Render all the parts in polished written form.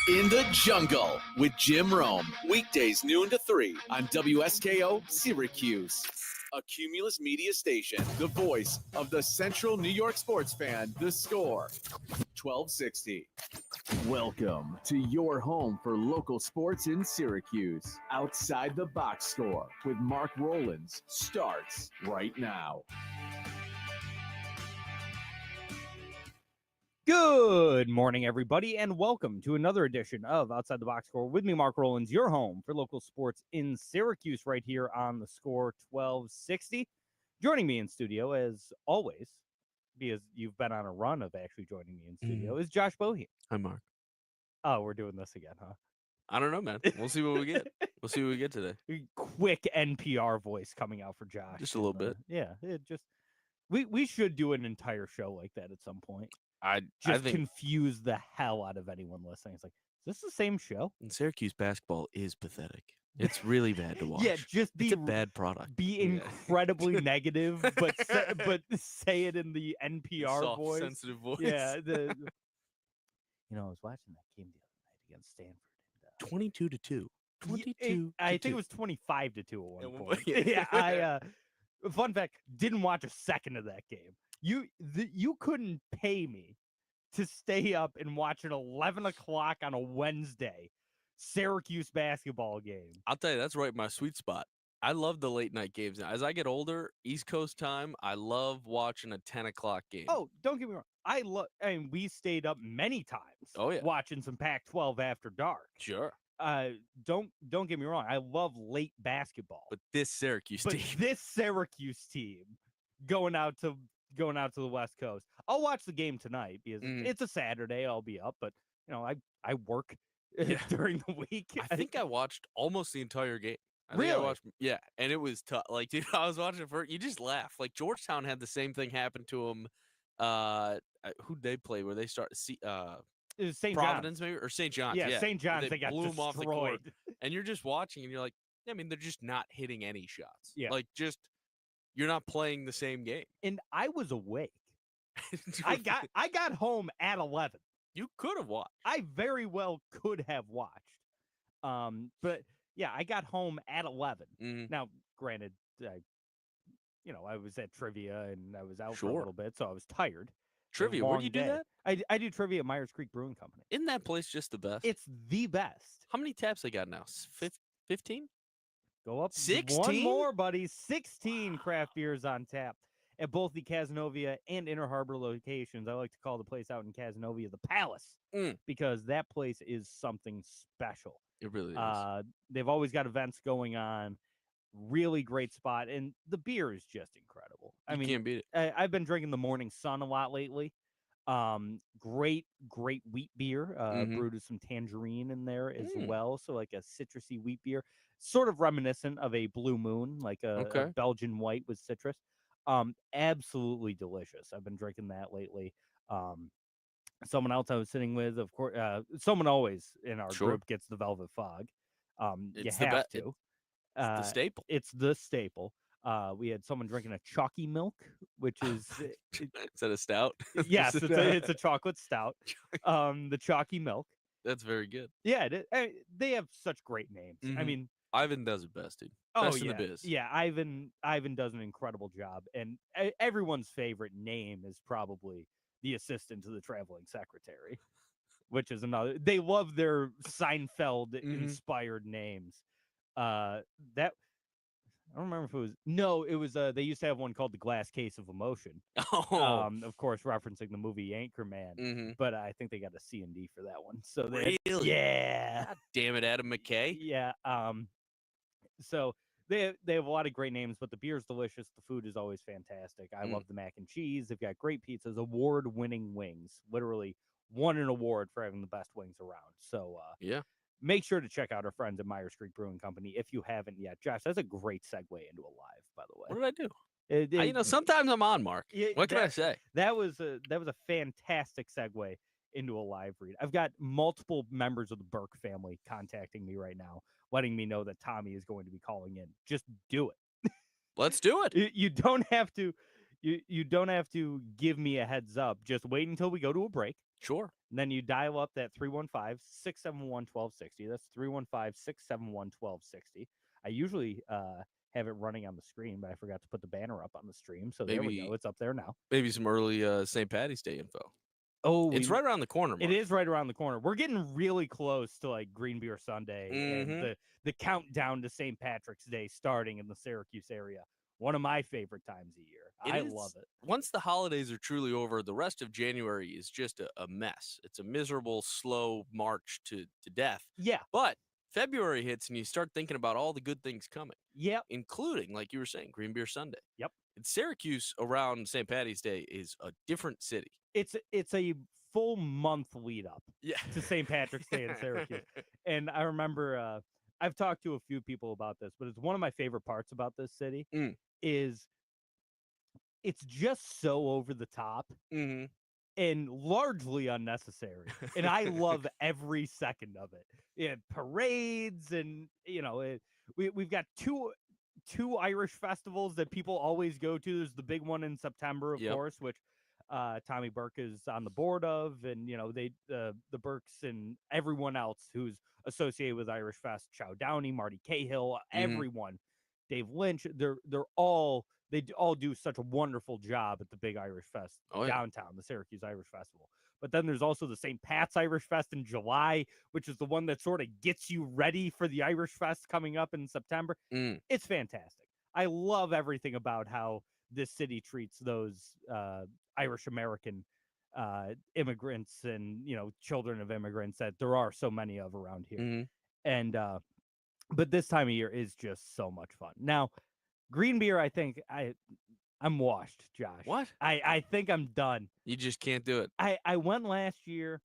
In the Jungle with Jim Rome. Weekdays noon to 3 on WSKO Syracuse. A Cumulus Media station, the voice of the Central New York sports fan, The Score. 1260. Welcome to your home for local sports in Syracuse. Outside the Box Score with Mark Rowlands starts right now. Good morning, everybody, and welcome to another edition of Outside the Box Score with me, Mark Rowlands, your home for local sports in Syracuse, right here on the Score 1260. Joining me in studio, as always, because you've been on a run of actually joining me in studio, is Josh Bohe. Hi, Mark. Oh, we're doing this again, huh? I don't know, man. We'll see what we get. We'll see what we get today. Quick NPR voice coming out for Josh. Just a little bit. Yeah, we should do an entire show like that at some point. I think confuse the hell out of anyone listening. It's like, is this the same show? And Syracuse basketball is pathetic. It's really bad to watch. Yeah, it's a bad product. Be incredibly negative, but say it in the NPR soft, voice, sensitive voice. Yeah, I was watching that game the other night against Stanford. 22-2. 22. I think it was 25-2 at one point. Yeah. I fun fact, didn't watch a second of that game. You couldn't pay me to stay up and watch an 11 o'clock on a Wednesday Syracuse basketball game. I'll tell you, that's right my sweet spot. I love the late night games. As I get older, East Coast time, I love watching a 10 o'clock game. Oh, don't get me wrong. We stayed up many times watching some Pac-12 after dark. Sure. Don't get me wrong. I love late basketball. But this Syracuse team going out to the West Coast. I'll watch the game tonight because it's a Saturday. I'll be up, but I work during the week. I think I watched almost the entire game. Really? And it was tough. Like, dude, I was watching it first. You just laugh. Like, Georgetown had the same thing happen to them. Who'd they play? Where they start? It was St. Providence, John's. maybe, or St. John's. Yeah, St. John's. They got blew them off the court, destroyed. and you're just watching, and you're like, I mean, they're just not hitting any shots. Yeah, like you're not playing the same game. And I was awake. I got home at 11. You could have watched. I very well could have watched. But yeah, I got home at 11. Mm-hmm. Now, granted, I was at trivia and I was out for a little bit, so I was tired. Trivia, where do you do that? I do trivia at Myers Creek Brewing Company. Isn't that place just the best? It's the best. How many taps they got now? 15? Go up 16? One more, buddy. 16 craft beers on tap at both the Cazenovia and Inner Harbor locations. I like to call the place out in Cazenovia the Palace because that place is something special. It really is. They've always got events going on. Really great spot, and the beer is just incredible. I mean, can't beat it. I've been drinking the Morning Sun a lot lately. Great wheat beer. Brewed with some tangerine in there as well, so like a citrusy wheat beer, sort of reminiscent of a Blue Moon, like a Belgian white with citrus. Absolutely delicious. I've been drinking that lately. Someone else I was sitting with, of course, someone always in our group gets the Velvet Fog. You have to. It's the staple. It's the staple. We had someone drinking a chalky milk, which is is that a stout? Yes, it's a chocolate stout. The chalky milk. That's very good. Yeah, they have such great names. Mm-hmm. I mean, Ivan does it best, dude. Best in the biz. Yeah, Ivan does an incredible job, and everyone's favorite name is probably the assistant to the traveling secretary, which is another. They love their Seinfeld inspired names. That I don't remember if it was they used to have one called the Glass Case of Emotion. Of course referencing the movie Anchorman, but I think they got a C&D for that one. So really? Yeah. God damn it, Adam McKay. Yeah. So they have a lot of great names, but the beer is delicious. The food is always fantastic. I love the mac and cheese. They've got great pizzas, award-winning wings, literally won an award for having the best wings around. So Yeah. make sure to check out our friends at Myers Creek Brewing Company if you haven't yet. Josh, that's a great segue into a live, by the way. What did I do? It- You know, sometimes I'm on, Mark. What can I say? That was a fantastic segue into a live read. I've got multiple members of the Burke family contacting me right now, letting me know that Tommy is going to be calling in. Just do it. Let's do it. You don't have to. You don't have to give me a heads up. Just wait until we go to a break. Sure. And then you dial up that 315-671-1260. That's 315-671-1260. I usually have it running on the screen, but I forgot to put the banner up on the stream. So there we go. It's up there now. Maybe some early St. Patty's Day info. Oh, it's right around the corner, Mark. It is right around the corner. We're getting really close to like Green Beer Sunday and the countdown to St. Patrick's Day starting in the Syracuse area. One of my favorite times of year. I love it. Once the holidays are truly over, the rest of January is just a mess. It's a miserable, slow march to death. Yeah. But February hits and you start thinking about all the good things coming. Yep. Including, like you were saying, Green Beer Sunday. Yep. And Syracuse around St. Patty's Day is a different city. It's a full month lead up to St. Patrick's Day in Syracuse. And I remember I've talked to a few people about this, but it's one of my favorite parts about this city is it's just so over the top and largely unnecessary. And I love every second of it. Yeah, parades and, you know, we've got two Irish festivals that people always go to. There's the big one in September, of course, which Tommy Burke is on the board of, and you know the Burkes and everyone else who's associated with Irish Fest, Chow Downey, Marty Cahill, everyone, Dave Lynch, they all do such a wonderful job at the big Irish Fest downtown, the Syracuse Irish Festival. But then there's also the St. Pat's Irish Fest in July, which is the one that sort of gets you ready for the Irish Fest coming up in September. It's fantastic. I love everything about how this city treats those Irish American immigrants and, you know, children of immigrants that there are so many of around here. And but this time of year is just so much fun. Now, green beer, I think I'm washed, Josh. What? I think I'm done. You just can't do it. I went last year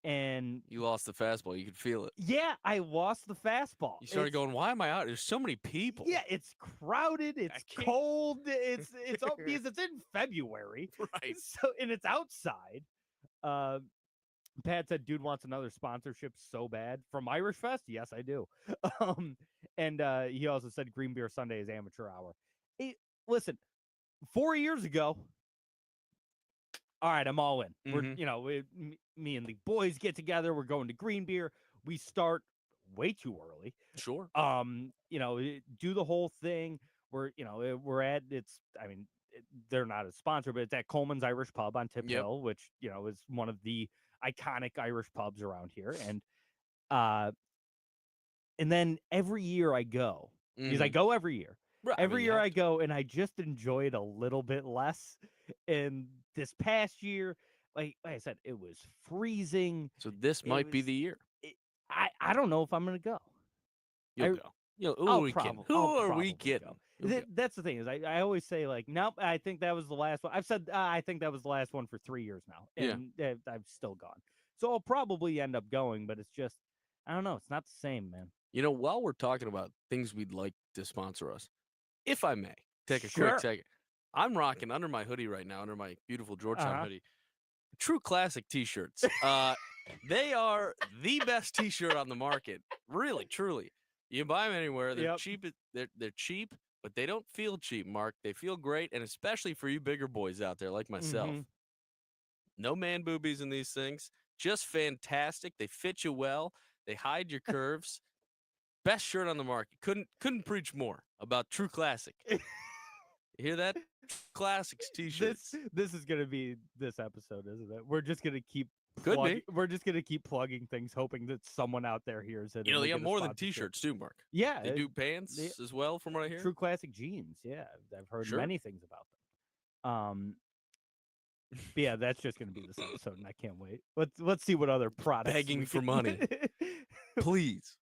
and you lost the fastball. You could feel it. Yeah, I lost the fastball. You started going, why am I out? There's so many people. Yeah, it's crowded. It's cold. It's all because it's in February. Right. So, and it's outside. Pat said, dude wants another sponsorship so bad from Irish Fest. Yes, I do. And he also said Green Beer Sunday is amateur hour. Listen, 4 years ago, all right, I'm all in. We're, you know, me and the boys get together. We're going to Green Beer. We start way too early. Sure. You know, do the whole thing. We're at, they're not a sponsor, but it's at Coleman's Irish Pub on Tip Hill, which, you know, is one of the iconic Irish pubs around here. And then every year I go, because I go every year. Right, every year I go, and I just enjoy it a little bit less. And this past year, like I said, it was freezing. So this might be the year. I don't know if I'm going to go. You'll go. Who are we kidding? That's the thing is I always say like, nope, I think that was the last one. I've said I think that was the last one for 3 years now, and I've still gone. So I'll probably end up going, but it's just, I don't know. It's not the same, man. You know, while we're talking about things we'd like to sponsor us, if I may take a quick second, I'm rocking under my hoodie right now, under my beautiful Georgetown hoodie, True Classic T-shirts. They are the best T-shirt on the market. Really, truly. You can buy them anywhere. They're cheap. They're cheap, but they don't feel cheap, Mark. They feel great, and especially for you bigger boys out there like myself. No man boobies in these things. Just fantastic. They fit you well. They hide your curves. Best shirt on the market. Couldn't preach more about True Classic. You hear that? Classics T-shirts. This is gonna be this episode, isn't it? We're just gonna keep. We're just gonna keep plugging things, hoping that someone out there hears it. You know, they got more than T-shirts too, Mark. Yeah, they do pants as well, from what I hear. True Classic jeans. Yeah, I've heard many things about them. But yeah, that's just gonna be this episode, and I can't wait. Let's see what other products. Begging for money, please.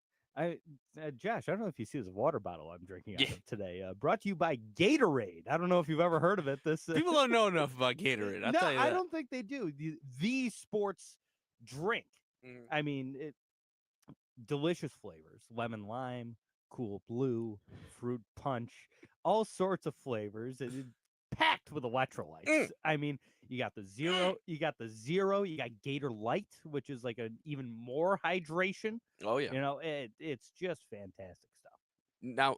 Josh, I don't know if you see this water bottle I'm drinking out of today. Brought to you by Gatorade. I don't know if you've ever heard of it. This people don't know enough about Gatorade. I'll tell you that. I don't think they do. The sports drink. Mhm. I mean, delicious flavors: lemon lime, cool blue, fruit punch, all sorts of flavors, and packed with electrolytes. I mean, you got the zero, you got Gator Light, which is like an even more hydration. Oh yeah. You know, it's just fantastic stuff. Now,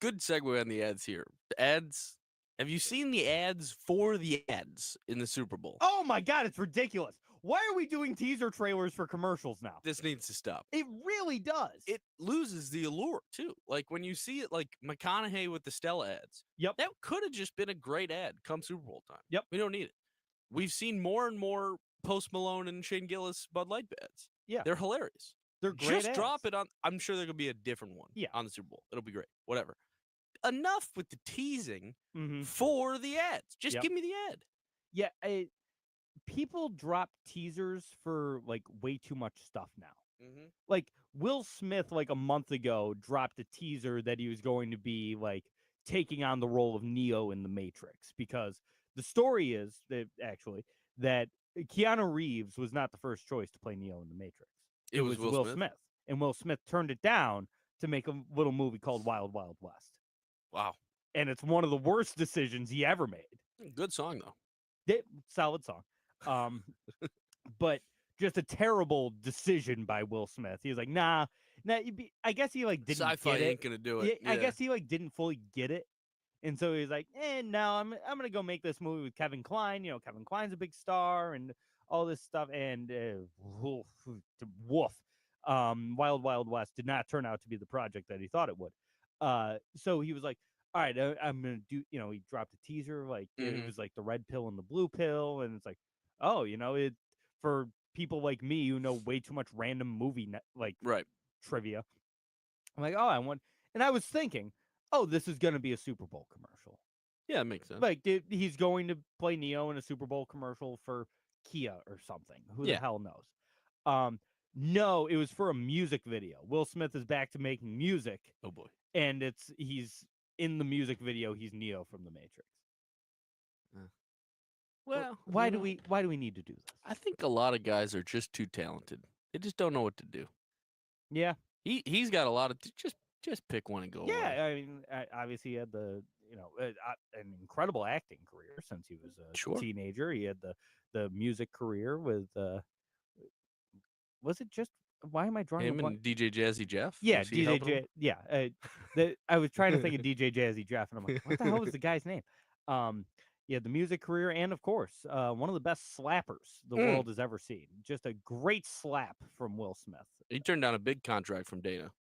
good segue on the ads here. The ads. Have you seen the ads for the ads in the Super Bowl? Oh my God, it's ridiculous. Why are we doing teaser trailers for commercials now? This needs to stop. It really does. It loses the allure too. Like when you see it, like McConaughey with the Stella ads. Yep. That could have just been a great ad come Super Bowl time. Yep. We don't need it. We've seen more and more Post Malone and Shane Gillis Bud Light ads. Yeah. They're hilarious. They're great Just ads. drop it on. I'm sure there could be a different one. Yeah. On the Super Bowl. It'll be great. Whatever. Enough with the teasing Mm-hmm. for the ads. Just give me the ad. Yeah. People drop teasers for like way too much stuff now. Mm-hmm. Like Will Smith, like a month ago, dropped a teaser that he was going to be like taking on the role of Neo in the Matrix, because the story is that Keanu Reeves was not the first choice to play Neo in the Matrix. It was Will Smith. And Will Smith turned it down to make a little movie called Wild Wild West. Wow. And it's one of the worst decisions he ever made. Good song though. Solid song. But just a terrible decision by Will Smith. He was like, nah. I guess he like didn't Sci-fi get it. ain't gonna do it. Yeah. I guess he like didn't fully get it. And so he's like, no, I'm gonna go make this movie with Kevin Kline. You know, Kevin Kline's a big star and all this stuff. And woof. Wild Wild West did not turn out to be the project that he thought it would. So he was like, all right, I'm gonna do. You know, he dropped a teaser, like it was like the red pill and the blue pill, and it's like, oh, you know, it for people like me who know way too much random movie trivia. I'm like, oh, and I was thinking, oh, this is gonna be a Super Bowl commercial. Yeah, it makes sense. Like he's going to play Neo in a Super Bowl commercial for Kia or something. Who the hell knows? No, it was for a music video. Will Smith is back to making music. Oh boy. And he's in the music video, he's Neo from the Matrix. Well, why do we need to do this? I think a lot of guys are just too talented. They just don't know what to do. Yeah. He's got a lot of just pick one and go away. I mean, obviously he had the an incredible acting career since he was a teenager. He had the music career with was it just why am I drawing him and DJ Jazzy Jeff? Yeah, DJ. Yeah, I was trying to think of DJ Jazzy Jeff, and I'm like, what the hell was the guy's name? Yeah, the music career, and of course, one of the best slappers the world has ever seen. Just a great slap from Will Smith. He turned down a big contract from Dana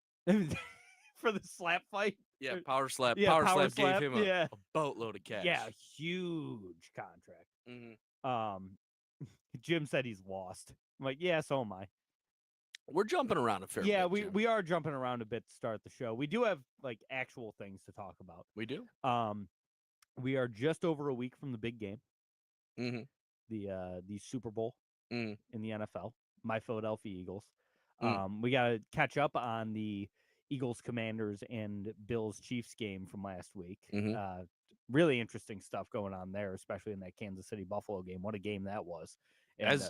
for the slap fight. Yeah, Power Slap. Yeah, Power Slap gave him a boatload of cash. Yeah, huge contract. Mm-hmm. Jim said he's lost. I'm like, yeah, so am I. We're jumping around a fair bit. Yeah, we are jumping around a bit to start the show. We do have like actual things to talk about. We do. We are just over a week from the big game. Mm-hmm. The Super Bowl in the NFL. My Philadelphia Eagles. We got to catch up on the Eagles, Commanders, and Bills Chiefs game from last week. Really interesting stuff going on there, especially in that Kansas City Buffalo game. What a game that was. And,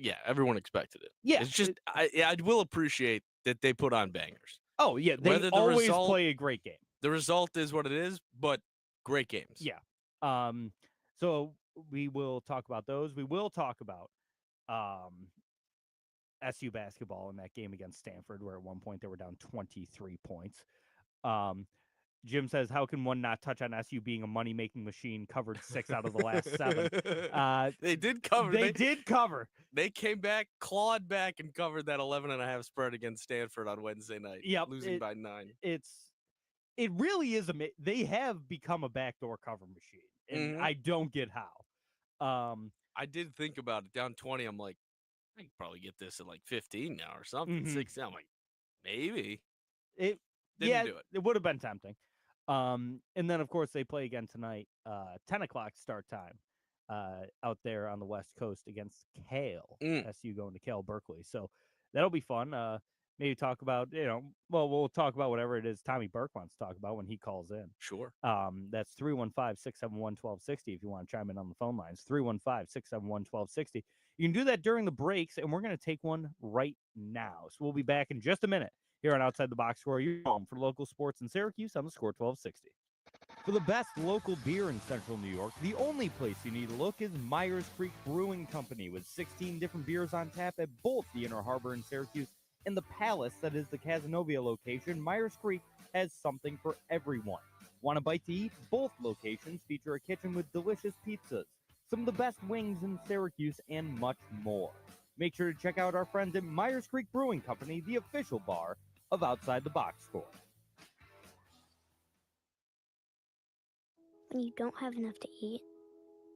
yeah, everyone expected it. Yeah, it's just I will appreciate that they put on bangers. Oh yeah, they always play a great game. The result is what it is, but great games. Yeah. So we will talk about those. We will talk about SU basketball in that game against Stanford, where at one point they were down 23 points. Jim says, how can one not touch on SU being a money-making machine, covered 6 out of the last 7? They did cover. They did cover. They came back, clawed back, and covered that 11.5 spread against Stanford on Wednesday night, losing by 9. It really is they have become a backdoor cover machine, and I don't get how. I did think about it. Down 20, I'm like, I could probably get this at like 15 now or something. 16, I'm like, maybe. Didn't do it. It would have been tempting. And then, of course, they play again tonight, 10 o'clock start time out there on the West Coast against Cale. SU going to Cale Berkeley. So that'll be fun. Maybe talk about, we'll talk about whatever it is Tommy Burke wants to talk about when he calls in. Sure. That's 315-671-1260 if you want to chime in on the phone lines. 315-671-1260. You can do that during the breaks, and we're going to take one right now. So we'll be back in just a minute here on Outside the Box Score. You're home for local sports in Syracuse on the Score 1260. For the best local beer in Central New York, the only place you need to look is Myers Creek Brewing Company, with 16 different beers on tap at both the Inner Harbor in Syracuse and the Palace, that is the Cazenovia location. Myers Creek has something for everyone. Want a bite to eat? Both locations feature a kitchen with delicious pizzas, some of the best wings in Syracuse, and much more. Make sure to check out our friends at Myers Creek Brewing Company, the official bar of Outside the Box Score. When you don't have enough to eat,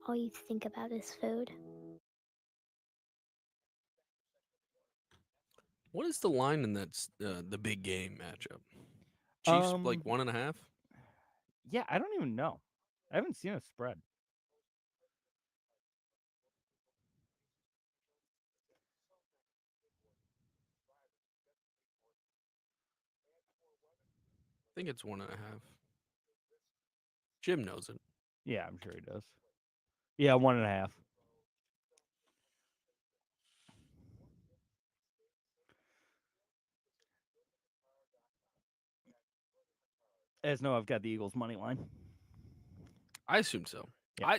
all you think about is food. What is the line in that the big game matchup? Chiefs like 1.5? Yeah, I don't even know. I haven't seen a spread. I think it's 1.5. Jim knows it. Yeah, I'm sure he does. Yeah, 1.5. As no, I've got the Eagles money line. I assume so. Yeah.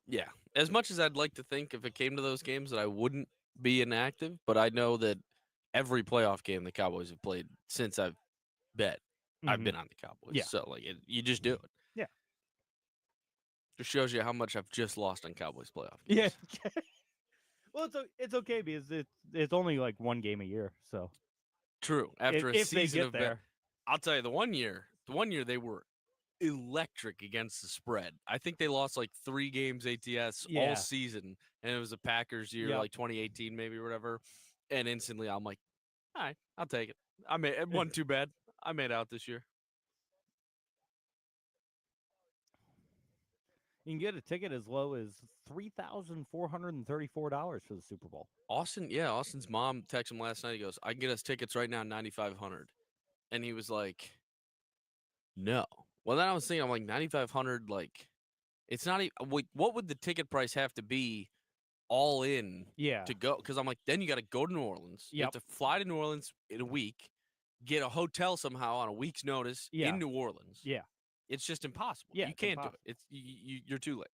Yeah. As much as I'd like to think if it came to those games that I wouldn't be inactive, but I know that every playoff game the Cowboys have played since I've bet, I've been on the Cowboys. Yeah. So you just do it. Yeah. Just shows you how much I've just lost on Cowboys playoff games. Yeah. Well, it's okay because it's only like one game a year. So True. After a if season they get of there, I'll tell you, the one year they were electric against the spread. I think they lost like 3 games ATS all season, and it was a Packers year, like 2018 maybe or whatever. And instantly, I'm like, all right, I'll take it. It wasn't too bad. I made out this year. you can get a ticket as low as $3,434 for the Super Bowl. Austin's mom texted him last night. He goes, "I can get us tickets right now, 9,500," and he was like, "No." Well, then I was thinking, I'm like, 9,500, like, it's not even. What would the ticket price have to be, all in, to go? Because I'm like, then you got to go to New Orleans. You have to fly to New Orleans in a week, get a hotel somehow on a week's notice in New Orleans. Yeah. It's just impossible. Yeah, you can't do it. You're too late.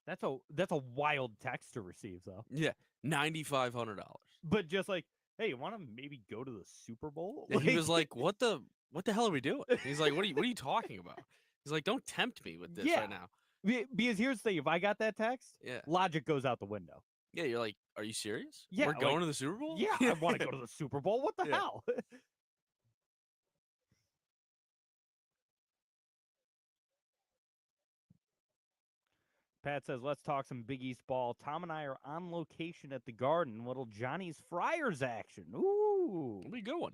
That's a wild text to receive, though. Yeah, $9,500. But just like, hey, you want to maybe go to the Super Bowl? And he was like, "What the hell are we doing?" He's like, "What are you talking about?" He's like, "Don't tempt me with this right now." Because here's the thing: if I got that text, logic goes out the window. Yeah, you're like, "Are you serious? Yeah, We're going to the Super Bowl?" Yeah, I want to go to the Super Bowl. What the hell? Pat says, let's talk some Big East ball. Tom and I are on location at the Garden. Little Johnny's Friars action. Ooh. It'll be a good one.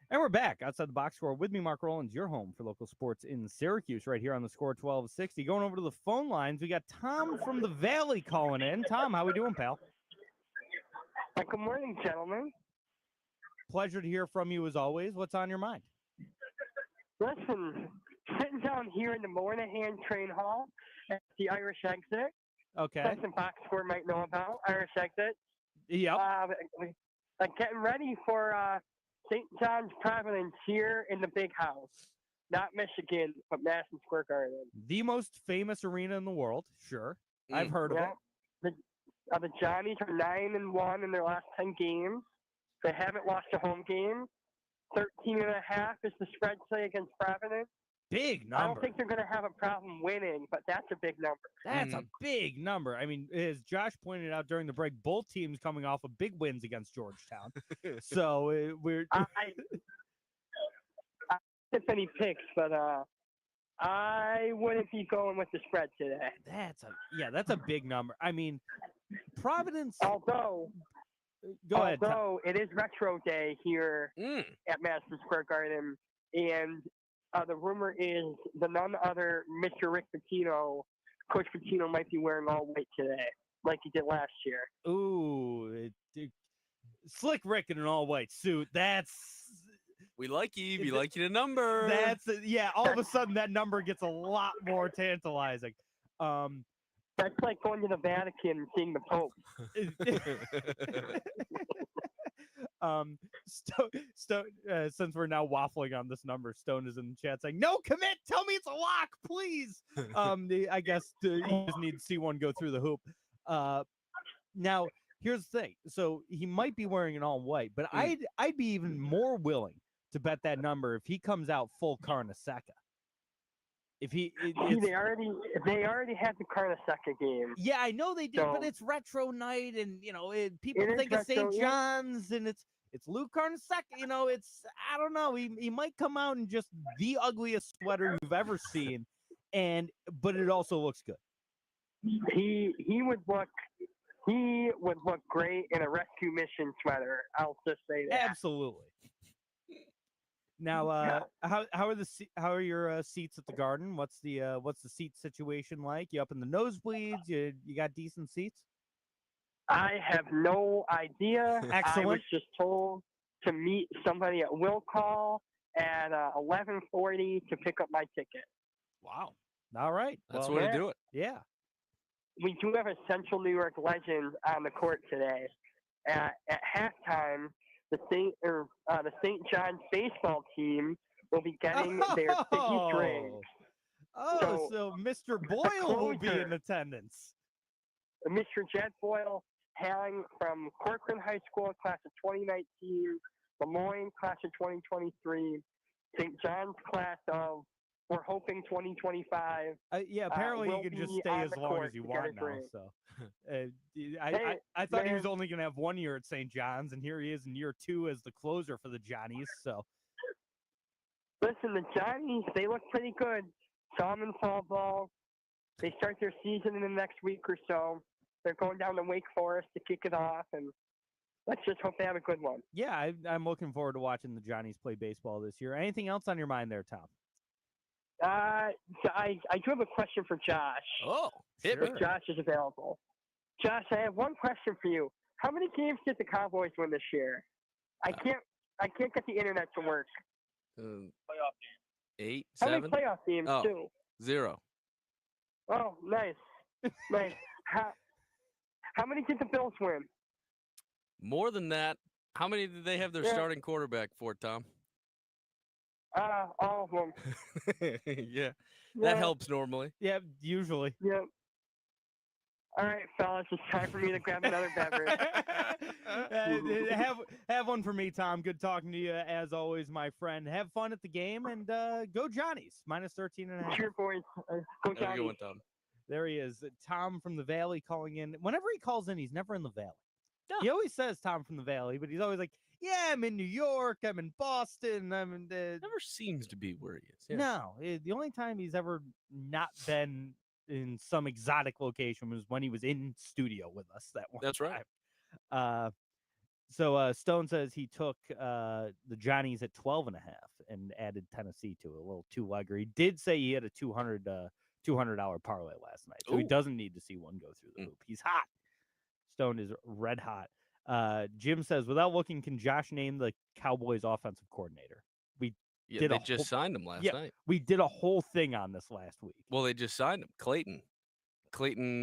And we're back outside the box score with me, Mark Rowlands, your home for local sports in Syracuse, right here on the Score 1260. Going over to the phone lines, we got Tom from the Valley calling in. Tom, how we doing, pal? Good morning, gentlemen. Pleasure to hear from you as always. What's on your mind? Listen, sitting down here in the Moynihan Train Hall at the Irish Exit. Okay. Something box score might know about Irish Exit. Yep. Getting ready for St. John's Providence here in the Big House. Not Michigan, but Madison Square Garden. The most famous arena in the world, sure. I've heard of it. The Johnnies are 9-1 in their last 10 games. They haven't lost a home game. 13.5 is the spread say against Providence. Big number. I don't think they're going to have a problem winning, but that's a big number. That's a big number. I mean, as Josh pointed out during the break, both teams coming off of big wins against Georgetown. So we're. I don't have any picks, but I wouldn't be going with the spread today. That's a big number. I mean, Providence. Although it is Retro Day here at Madison Square Garden, and the rumor is none other Mr. Rick Pitino, Coach Pitino, might be wearing all white today, like he did last year. Ooh. Slick Rick in an all-white suit. We like you. We like you to number. All of a sudden, that number gets a lot more tantalizing. That's like going to the Vatican and seeing the Pope. Since we're now waffling on this number, Stone is in the chat saying, "No, commit. Tell me it's a lock, please." I guess you just need to see one go through the hoop. Now, here's the thing. So he might be wearing an all white, but I'd be even more willing to bet that number if he comes out full Carnesecca. If they already had the Carnesecca game. Yeah, I know they did, but it's retro night, and people think of St. John's, and it's Luke Carnesecca. I don't know. He might come out in just the ugliest sweater you've ever seen, but it also looks good. He would look great in a rescue mission sweater. I'll just say that. Absolutely. Now, how are your seats at the Garden? What's the seat situation like? You up in the nosebleeds? You got decent seats? I have no idea. Excellent. I was just told to meet somebody at Will Call at 11:40 to pick up my ticket. Wow. All right. That's the way to do it. Yeah. We do have a Central New York legend on the court today. At halftime, the St. John's baseball team will be getting their Biggie drinks. So Mr. Boyle will be in attendance. Mr. Jet Boyle, hailing from Corcoran High School, class of 2019, LeMoyne, class of 2023, St. John's class of, we're hoping, 2025. Apparently you can just stay as long as you want now. So I thought he was only going to have 1 year at St. John's, and here he is in year 2 as the closer for the Johnnies. So listen, the Johnnies, they look pretty good. Saw them in fall ball. They start their season in the next week or so. They're going down to Wake Forest to kick it off, and let's just hope they have a good one. Yeah, I'm looking forward to watching the Johnnies play baseball this year. Anything else on your mind there, Tom? I do have a question for Josh. Oh, hit me. Josh is available. Josh, I have one question for you. How many games did the Cowboys win this year? I can't get the internet to work. Playoff games. 8, How 7? many playoff games too? 0. Oh, nice. Nice. How many did the Bills win? More than that. How many did they have their starting quarterback for, Tom? All of them. Yeah. That helps normally. Yeah, usually. Yeah. All right, fellas, it's time for me to grab another beverage. Have one for me, Tom. Good talking to you as always, my friend. Have fun at the game, and go Johnnies. Minus 13.5. Cheer, boys. Go Johnnies. Good one, Tom. There he is, Tom from the Valley calling in. Whenever he calls in, he's never in the Valley. No. He always says Tom from the Valley, but he's always like, yeah, I'm in New York, I'm in Boston, I'm in never seems to be where he is. Yeah. No, the only time he's ever not been in some exotic location was when he was in studio with us that one That's right. time. So Stone says he took the Johnnies at 12.5 and added Tennessee to it, a little two-legger. He did say he had a $200 parlay last night, so he doesn't need to see one go through the hoop. He's hot. Stone is red hot. Jim says, without looking, can Josh name the Cowboys offensive coordinator? They just signed him last night. We did a whole thing on this last week. Well, they just signed him. Clayton,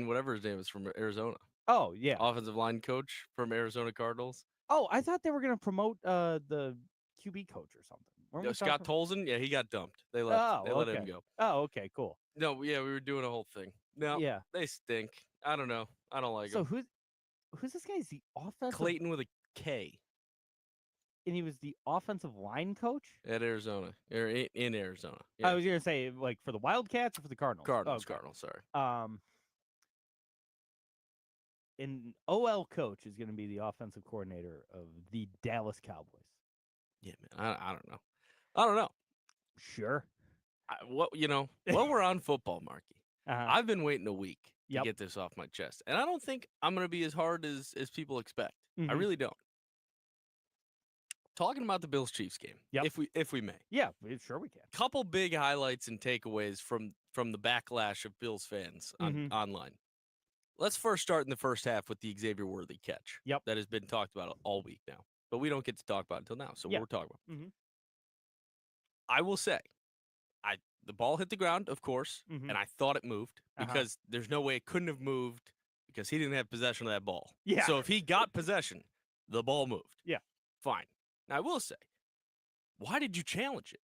whatever his name is, from Arizona. Oh, yeah. Offensive line coach from Arizona Cardinals. Oh, I thought they were going to promote the QB coach or something. Scott Tolzien? Yeah, he got dumped. They let him go. Oh, okay, cool. No, yeah, we were doing a whole thing. No, they stink. I don't know. I don't like them. So who's this guy? Is the offensive? Clayton with a K. And he was the offensive line coach? At Arizona. Or in Arizona. Yeah. I was going to say, like, for the Wildcats or for the Cardinals? Cardinals, sorry. An OL coach is going to be the offensive coordinator of the Dallas Cowboys. Yeah, man. I don't know. Sure. While we're on football, Marky, I've been waiting a week to get this off my chest. And I don't think I'm going to be as hard as people expect. I really don't. Talking about the Bills-Chiefs game, if we may. Yeah, sure we can. Couple big highlights and takeaways from the backlash of Bills fans online. Let's first start in the first half with the Xavier Worthy catch. Yep. That has been talked about all week now. But we don't get to talk about it until now. So what we're talking about. Mm-hmm. I will say, the ball hit the ground, of course, and I thought it moved because there's no way it couldn't have moved because he didn't have possession of that ball. Yeah. So if he got possession, the ball moved. Yeah. Fine. Now, I will say, why did you challenge it?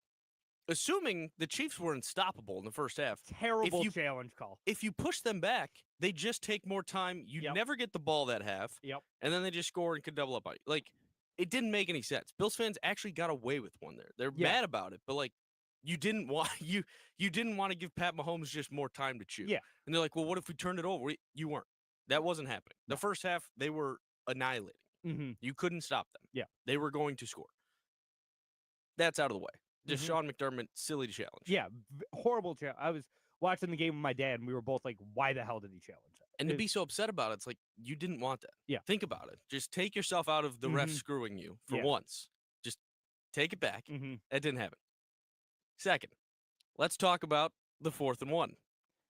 Assuming the Chiefs were unstoppable in the first half. Terrible challenge call. If you push them back, they just take more time. You never get the ball that half. Yep. And then they just score and could double up on you. Like, it didn't make any sense. Bills fans actually got away with one there. They're mad about it, but like, you didn't want you didn't want to give Pat Mahomes just more time to chew. Yeah. And they're like, well, what if we turned it over? You weren't. That wasn't happening. The first half, they were annihilating. Mm-hmm. You couldn't stop them. Yeah. They were going to score. That's out of the way. Just Sean McDermott, silly challenge. Yeah, horrible challenge. I was watching the game with my dad, and we were both like, why the hell did he challenge that? And to be so upset about it, it's like, you didn't want that. Yeah. Think about it. Just take yourself out of the ref screwing you for once. Just take it back. That didn't happen. Second, let's talk about the 4th and 1.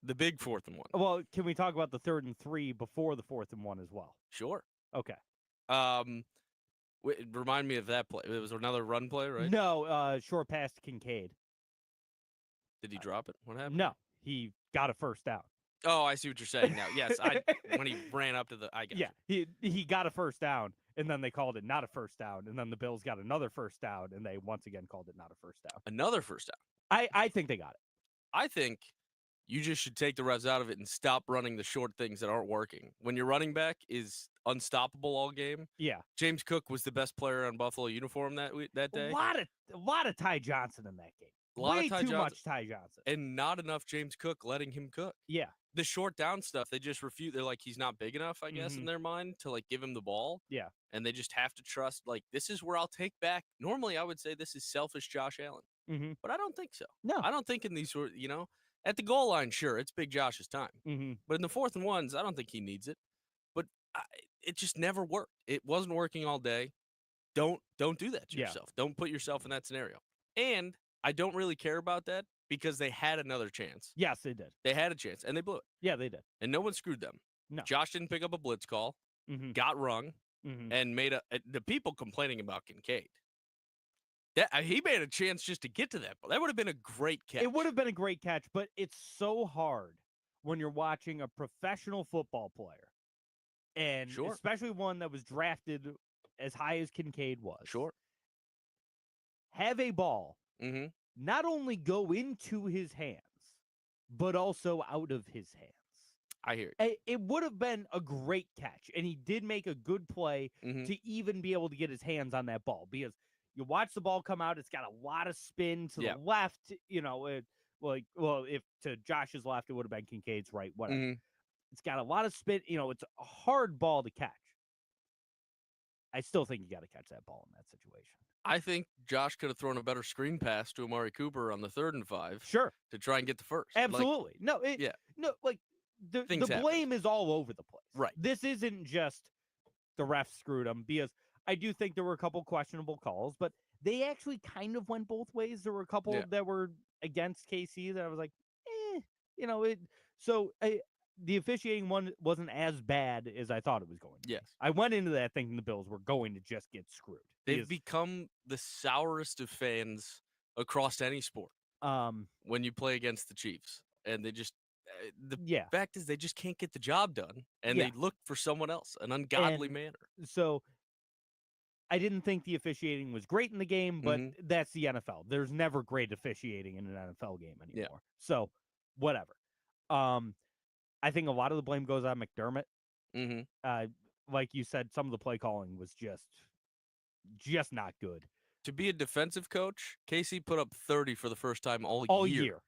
The big 4th and 1. Well, can we talk about the 3rd and 3 before the 4th and 1 as well? Sure. Okay. Remind me of that play. It was another run play, right? No, short pass to Kincaid. Did he drop it? What happened? No, he got a first down. Oh, I see what you're saying now. Yes, when he ran up to the, I guess. Yeah, he got a first down, and then they called it not a first down, and then the Bills got another first down, and they once again called it not a first down. Another first down. I think they got it. I think you just should take the refs out of it and stop running the short things that aren't working. When your running back is unstoppable all game. Yeah. James Cook was the best player on Buffalo uniform that day. A lot of Ty Johnson in that game. Way too much Ty Johnson. And not enough James Cook letting him cook. Yeah. The short down stuff, they just refuse. They're like, he's not big enough, I guess, in their mind to like give him the ball. Yeah. And they just have to trust, like, this is where I'll take back. Normally, I would say this is selfish Josh Allen. But I don't think so. No. I don't think in these, at the goal line, sure, it's Big Josh's time. But in the 4th and 1s, I don't think he needs it. But it just never worked. It wasn't working all day. Don't do that to yourself. Don't put yourself in that scenario. And I don't really care about that because they had another chance. Yes, they did. They had a chance, and they blew it. Yeah, they did. And no one screwed them. No. Josh didn't pick up a blitz call, got rung, and made the people complaining about Kincaid. He made a chance just to get to that. That would have been a great catch. It would have been a great catch, but it's so hard when you're watching a professional football player, and especially one that was drafted as high as Kincaid was. Sure. Have a ball not only go into his hands, but also out of his hands. I hear you. It would have been a great catch, and he did make a good play to even be able to get his hands on that ball, because you watch the ball come out, it's got a lot of spin to the left, if to Josh's left, it would have been Kincaid's right, whatever. It's got a lot of spin, it's a hard ball to catch. I still think you got to catch that ball in that situation. I think Josh could have thrown a better screen pass to Amari Cooper on the 3rd and 5. Sure. To try and get the first. Absolutely. The blame is all over the place. Right. This isn't just the refs screwed them, because I do think there were a couple questionable calls, but they actually kind of went both ways. There were a couple that were against KC that I was like, the officiating one wasn't as bad as I thought it was going to be. Yes. I went into that thinking the Bills were going to just get screwed. They've become the sourest of fans across any sport when you play against the Chiefs. And they just, fact is they just can't get the job done. And they look for someone else, an ungodly manner. So I didn't think the officiating was great in the game, but that's the NFL. There's never great officiating in an NFL game anymore. Yeah. So whatever. I think a lot of the blame goes on McDermott. Like you said, some of the play calling was just not good. To be a defensive coach, KC put up 30 for the first time all year.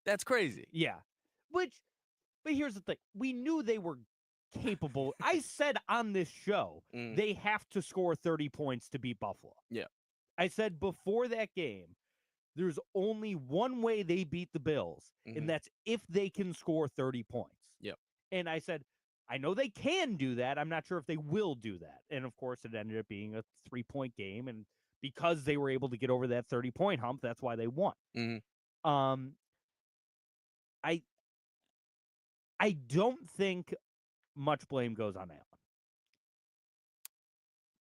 That's crazy. Yeah. But here's the thing. We knew they were capable. I said on this show, they have to score 30 points to beat Buffalo. Yeah. I said before that game, there's only one way they beat the Bills, and that's if they can score 30 points. Yep. And I said, I know they can do that. I'm not sure if they will do that. And, of course, it ended up being a 3-point game, and because they were able to get over that 30-point hump, that's why they won. I don't think much blame goes on Allen.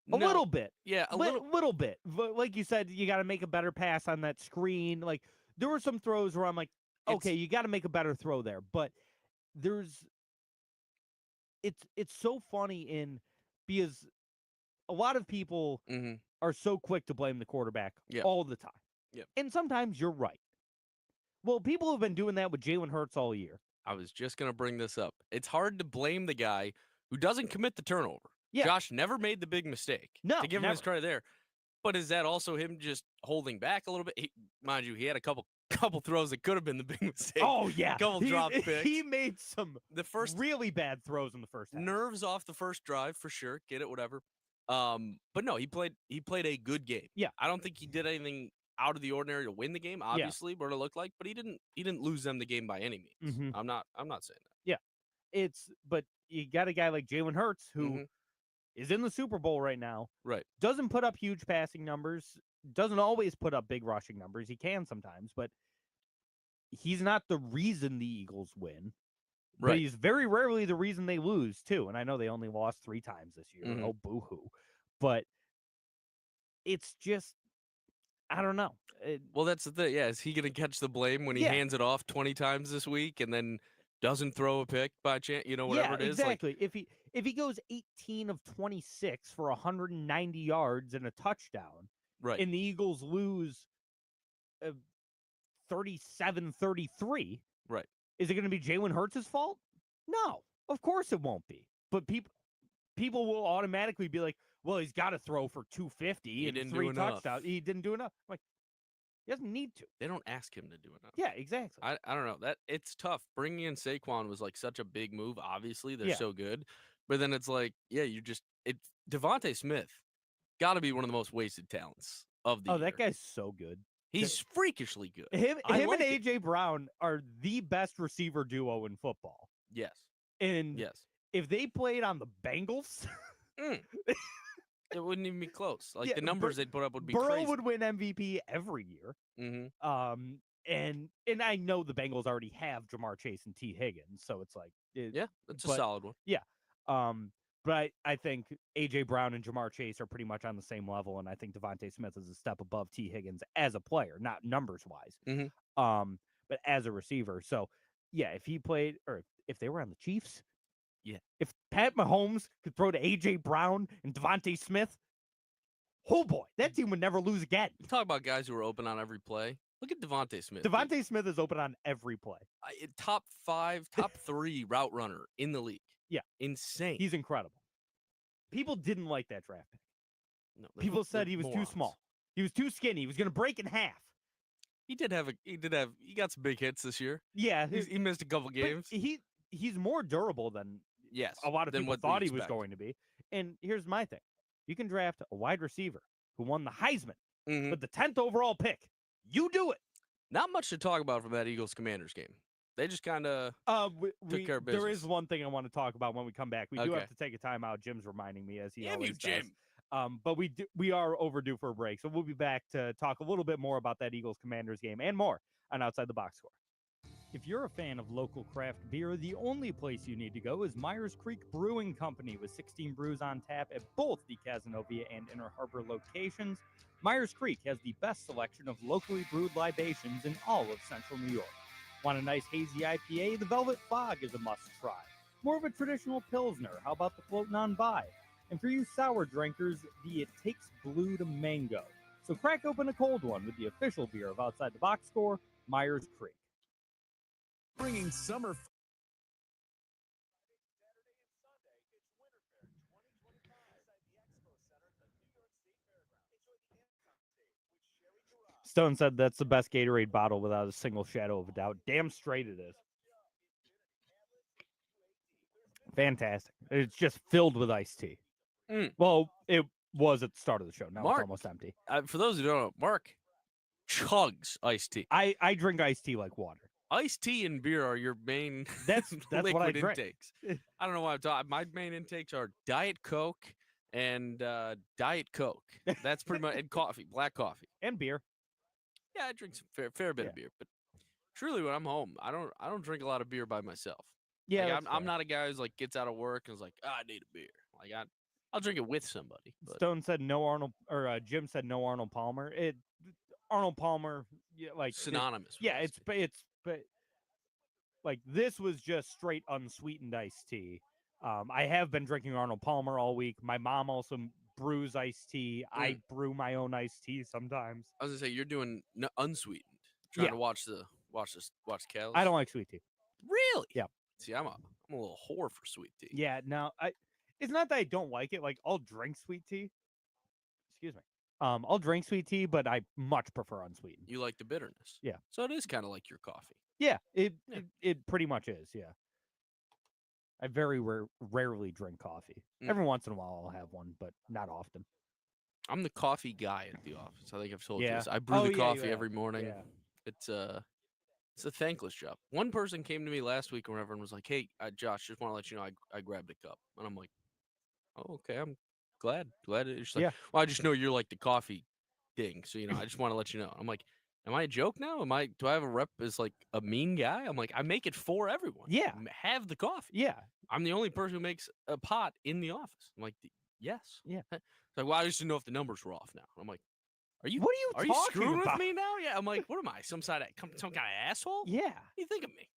No. A little bit. Yeah, a little bit. Like you said, you got to make a better pass on that screen. Like, there were some throws where I'm like, okay, you got to make a better throw there. But it's so funny because a lot of people are so quick to blame the quarterback all the time. Yep. And sometimes you're right. Well, people have been doing that with Jalen Hurts all year. I was just going to bring this up. It's hard to blame the guy who doesn't commit the turnover. Yeah. Josh never made the big mistake. No, to give him his credit there. But is that also him just holding back a little bit? Mind you, he had a couple throws that could have been the big mistake. Oh, yeah. A couple drop picks. He made some really bad throws in the first half. Nerves off the first drive for sure. Get it, whatever. But no, he played a good game. Yeah. I don't think he did anything out of the ordinary to win the game, obviously, what it looked like, but he didn't lose them the game by any means. Mm-hmm. I'm not saying that. Yeah. But you got a guy like Jalen Hurts who is in the Super Bowl right now. Right. Doesn't put up huge passing numbers, doesn't always put up big rushing numbers. He can sometimes, but he's not the reason the Eagles win. Right. But he's very rarely the reason they lose, too. And I know they only lost 3 times this year. Oh, boo-hoo. But it's just, I don't know. Well, that's the thing. Yeah, is he going to catch the blame when he hands it off 20 times this week and then doesn't throw a pick by chance? Whatever it is. Exactly. If he goes 18 of 26 for 190 yards and a touchdown, right, and the Eagles lose 37-33, right, is it going to be Jalen Hurts' fault? No, of course it won't be. But people will automatically be like, well, he's got to throw for 250 and 3 touchdowns. He didn't do enough. I'm like, he doesn't need to. They don't ask him to do enough. Yeah, exactly. I don't know. That it's tough. Bringing in Saquon was like such a big move. Obviously, they're so good. But then it's like, Devontae Smith got to be one of the most wasted talents of the year. That guy's so good. He's freakishly good. Him and A.J. Brown are the best receiver duo in football. Yes. And if they played on the Bengals, it wouldn't even be close. Like the numbers they'd put up would be Burrow crazy. would win MVP every year. Mm-hmm. And I know the Bengals already have Jamar Chase and T. Higgins, so it's like that's a solid one. Yeah. But I think A.J. Brown and Jamar Chase are pretty much on the same level, and I think Devontae Smith is a step above T. Higgins as a player, not numbers-wise. But as a receiver. So, if he played, or if they were on the Chiefs, if Pat Mahomes could throw to A.J. Brown and Devontae Smith, oh boy, that team would never lose again. Talk about guys who are open on every play. Look at Devontae Smith. Devontae Smith is open on every play. Top 3 route runner in the league. Yeah. Insane. He's incredible. People didn't like that draft pick. No, people said he was too small. He was too skinny. He was going to break in half. He got some big hits this year. Yeah. He missed a couple games. He's more durable than a lot of people thought he was going to be. And here's my thing. You can draft a wide receiver who won the Heisman with the 10th overall pick. You do it. Not much to talk about from that Eagles-Commanders game. They just kind of took care of business. There is one thing I want to talk about when we come back. We do have to take a timeout. Jim's reminding me, as he always does. But we are overdue for a break, so we'll be back to talk a little bit more about that Eagles-Commanders game and more on Outside the Box Score. If you're a fan of local craft beer, the only place you need to go is Myers Creek Brewing Company, with 16 brews on tap at both the Cazenovia and Inner Harbor locations. Myers Creek has the best selection of locally brewed libations in all of central New York. Want a nice hazy IPA? The Velvet Fog is a must-try. More of a traditional Pilsner? How about the Floatin' on By? And for you sour drinkers, the It Takes Blue to Mango. So crack open a cold one with the official beer of Outside the Box Score, Myers Creek. Bringing summer. Stone said that's the best Gatorade bottle without a single shadow of a doubt. Damn straight it is. Fantastic. It's just filled with iced tea. Well, it was at the start of the show. Now it's almost empty. For those who don't know, Mark chugs iced tea. I drink iced tea like water. Iced tea and beer are your main that's liquid what I drink. Intakes. I don't know why I'm talking. My main intakes are Diet Coke and Diet Coke. That's pretty much, and coffee, black coffee. And beer. Yeah, I drink some fair bit of beer, but truly when I'm home, I don't drink a lot of beer by myself. Yeah, like, I'm not a guy who's like gets out of work and is like, I need a beer. Like I'll drink it with somebody. But. Stone said no Arnold, or Jim said no Arnold Palmer. Arnold Palmer, yeah, like synonymous. It's like this was just straight unsweetened iced tea. I have been drinking Arnold Palmer all week. My mom also brews iced tea. I brew my own iced tea sometimes. I was gonna say you're doing unsweetened. Trying to watch calories. I don't like sweet tea. Really? Yeah. See, I'm a little whore for sweet tea. Yeah. No, it's not that I don't like it. Like I'll drink sweet tea. Excuse me. I'll drink sweet tea, but I much prefer unsweetened. You like the bitterness. Yeah. So it is kind of like your coffee. Yeah. It pretty much is. Yeah. I very rarely drink coffee. Every once in a while I'll have one, but not often. I'm the coffee guy at the office. I think I've told you Yeah. this. I brew the coffee yeah. every morning. Yeah. It's a thankless job. One person came to me last week or whatever and was like, "Hey, Josh, just want to let you know I grabbed a cup." And I'm like, "Oh, okay. I'm glad. She's like, well, I just know you're like the coffee thing, so I just want to let you know." I'm like, "Am I a joke now? Do I have a rep as like a mean guy?" I'm like, "I make it for everyone. Yeah. Have the coffee. Yeah. I'm the only person who makes a pot in the office." I'm like, "Yes." Yeah. It's like, well, I just didn't know if the numbers were off now. I'm like, What are you talking screwing about? with me now? Yeah. I'm like, what am I? Some kind of asshole? Yeah. What do you think of me?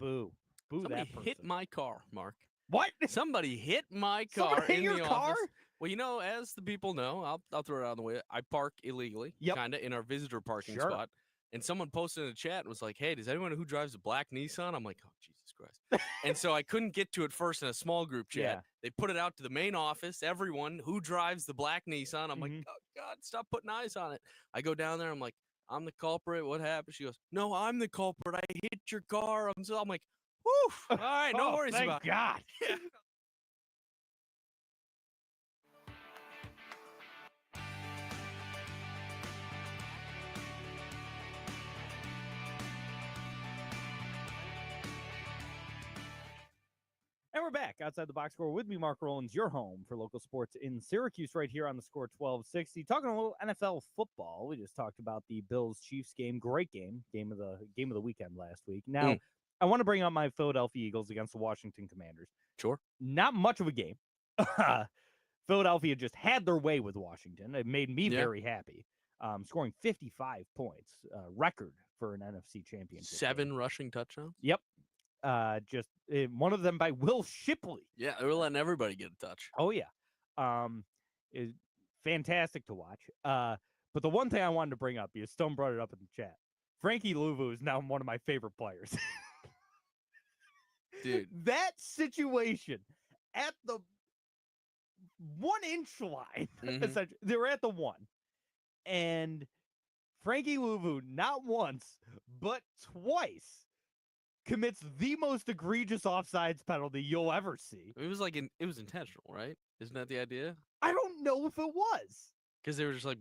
Boo. Somebody that person. hit my car, Mark. What? Somebody hit my car Somebody hit in your the car? office. Well, as the people know, I'll throw it out of the way. I park illegally, kind of in our visitor parking spot. And someone posted in the chat and was like, "Hey, does anyone know who drives a black Nissan?" I'm like, "Oh, Jesus Christ." And so I couldn't get to it first in a small group chat. Yeah. They put it out to the main office, everyone who drives the black Nissan. I'm like, "Oh, God, stop putting eyes on it." I go down there. I'm like, "I'm the culprit. What happened?" She goes, "No, I'm the culprit. I hit your car." I'm like, "Woof. All right, no worries about it." Thank God. Yeah. And we're back outside the box score with me, Mark Rowlands, your home for local sports in Syracuse, right here on the Score 1260. Talking a little NFL football. We just talked about the Bills-Chiefs game. Great game of the weekend last week. Now, I want to bring up my Philadelphia Eagles against the Washington Commanders. Sure. Not much of a game. Philadelphia just had their way with Washington. It made me very happy. Scoring 55 points, record for an NFC championship. 7 rushing touchdowns? Yep. One of them by Will Shipley. Yeah, they were letting everybody get a touch. Oh yeah, is fantastic to watch. But the one thing I wanted to bring up, because Stone brought it up in the chat, Frankie Louvu is now one of my favorite players. Dude, that situation at the 1-inch line, essentially, they were at the 1, and Frankie Louvu not once but twice commits the most egregious offsides penalty you'll ever see. It was it was intentional, right? Isn't that the idea? I don't know if it was. Because they were just like,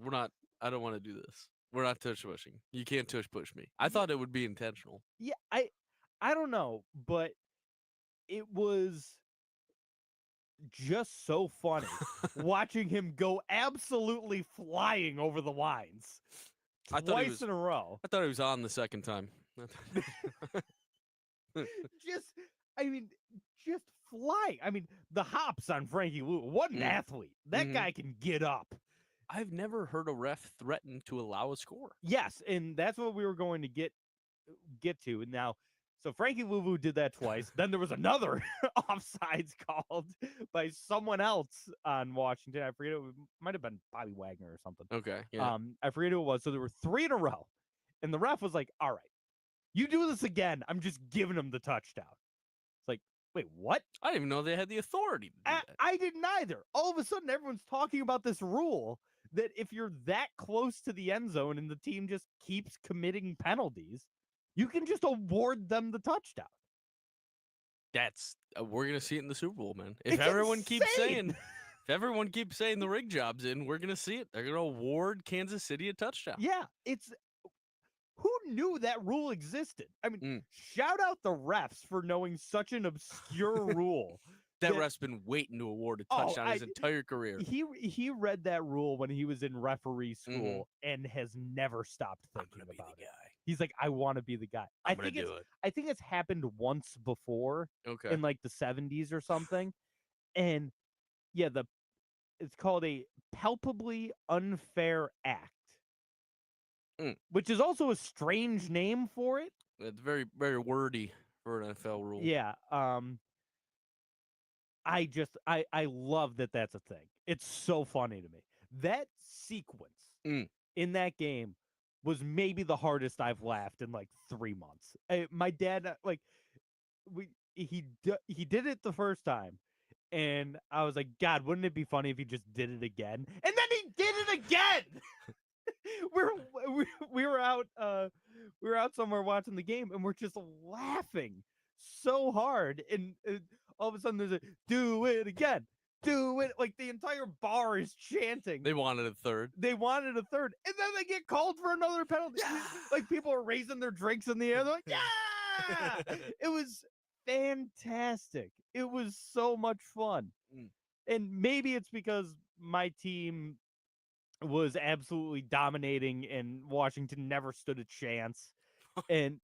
I don't want to do this. We're not tush pushing. You can't tush push me. I thought it would be intentional. Yeah, I don't know, but it was just so funny watching him go absolutely flying over the lines twice in a row. I thought he was on the second time. just flying. I mean, the hops on Frankie Louvu. What an athlete. That guy can get up. I've never heard a ref threaten to allow a score. Yes, and that's what we were going to get to. And now, so Frankie Louvu did that twice. Then there was another offsides called by someone else on Washington. I forget, it might have been Bobby Wagner or something. Okay. Yeah. I forget who it was. So there were 3 in a row. And the ref was like, all right, you do this again, I'm just giving him the touchdown. It's like, wait, what? I didn't even know they had the authority to do that. I didn't either. All of a sudden, everyone's talking about this rule that if you're that close to the end zone and the team just keeps committing penalties, you can just award them the touchdown. That's we're gonna see it in the Super Bowl, man. If It's everyone keeps insane. saying the rig job's in, we're gonna see it. They're gonna award Kansas City a touchdown. Yeah, who knew that rule existed? I mean, shout out the refs for knowing such an obscure rule. That ref's been waiting to award a touchdown his entire career. He read that rule when he was in referee school and has never stopped thinking about it. He's like, I want to be the guy. I think it's happened once before in like the 70s or something. And yeah, it's called a palpably unfair act, which is also a strange name for it. It's very, very wordy for an NFL rule. Yeah. I love that that's a thing. It's so funny to me. That sequence in that game was maybe the hardest I've laughed in like 3 months. My dad, like, he did it the first time, and I was like, God, wouldn't it be funny if he just did it again? And then he did it again. we were out somewhere watching the game, and we're just laughing so hard, and all of a sudden there's a do it again. Do it, like the entire bar is chanting. They wanted a third. And then they get called for another penalty. Yeah! Like people are raising their drinks in the air. They're like, yeah! It was fantastic. It was so much fun. And maybe it's because my team was absolutely dominating and Washington never stood a chance. And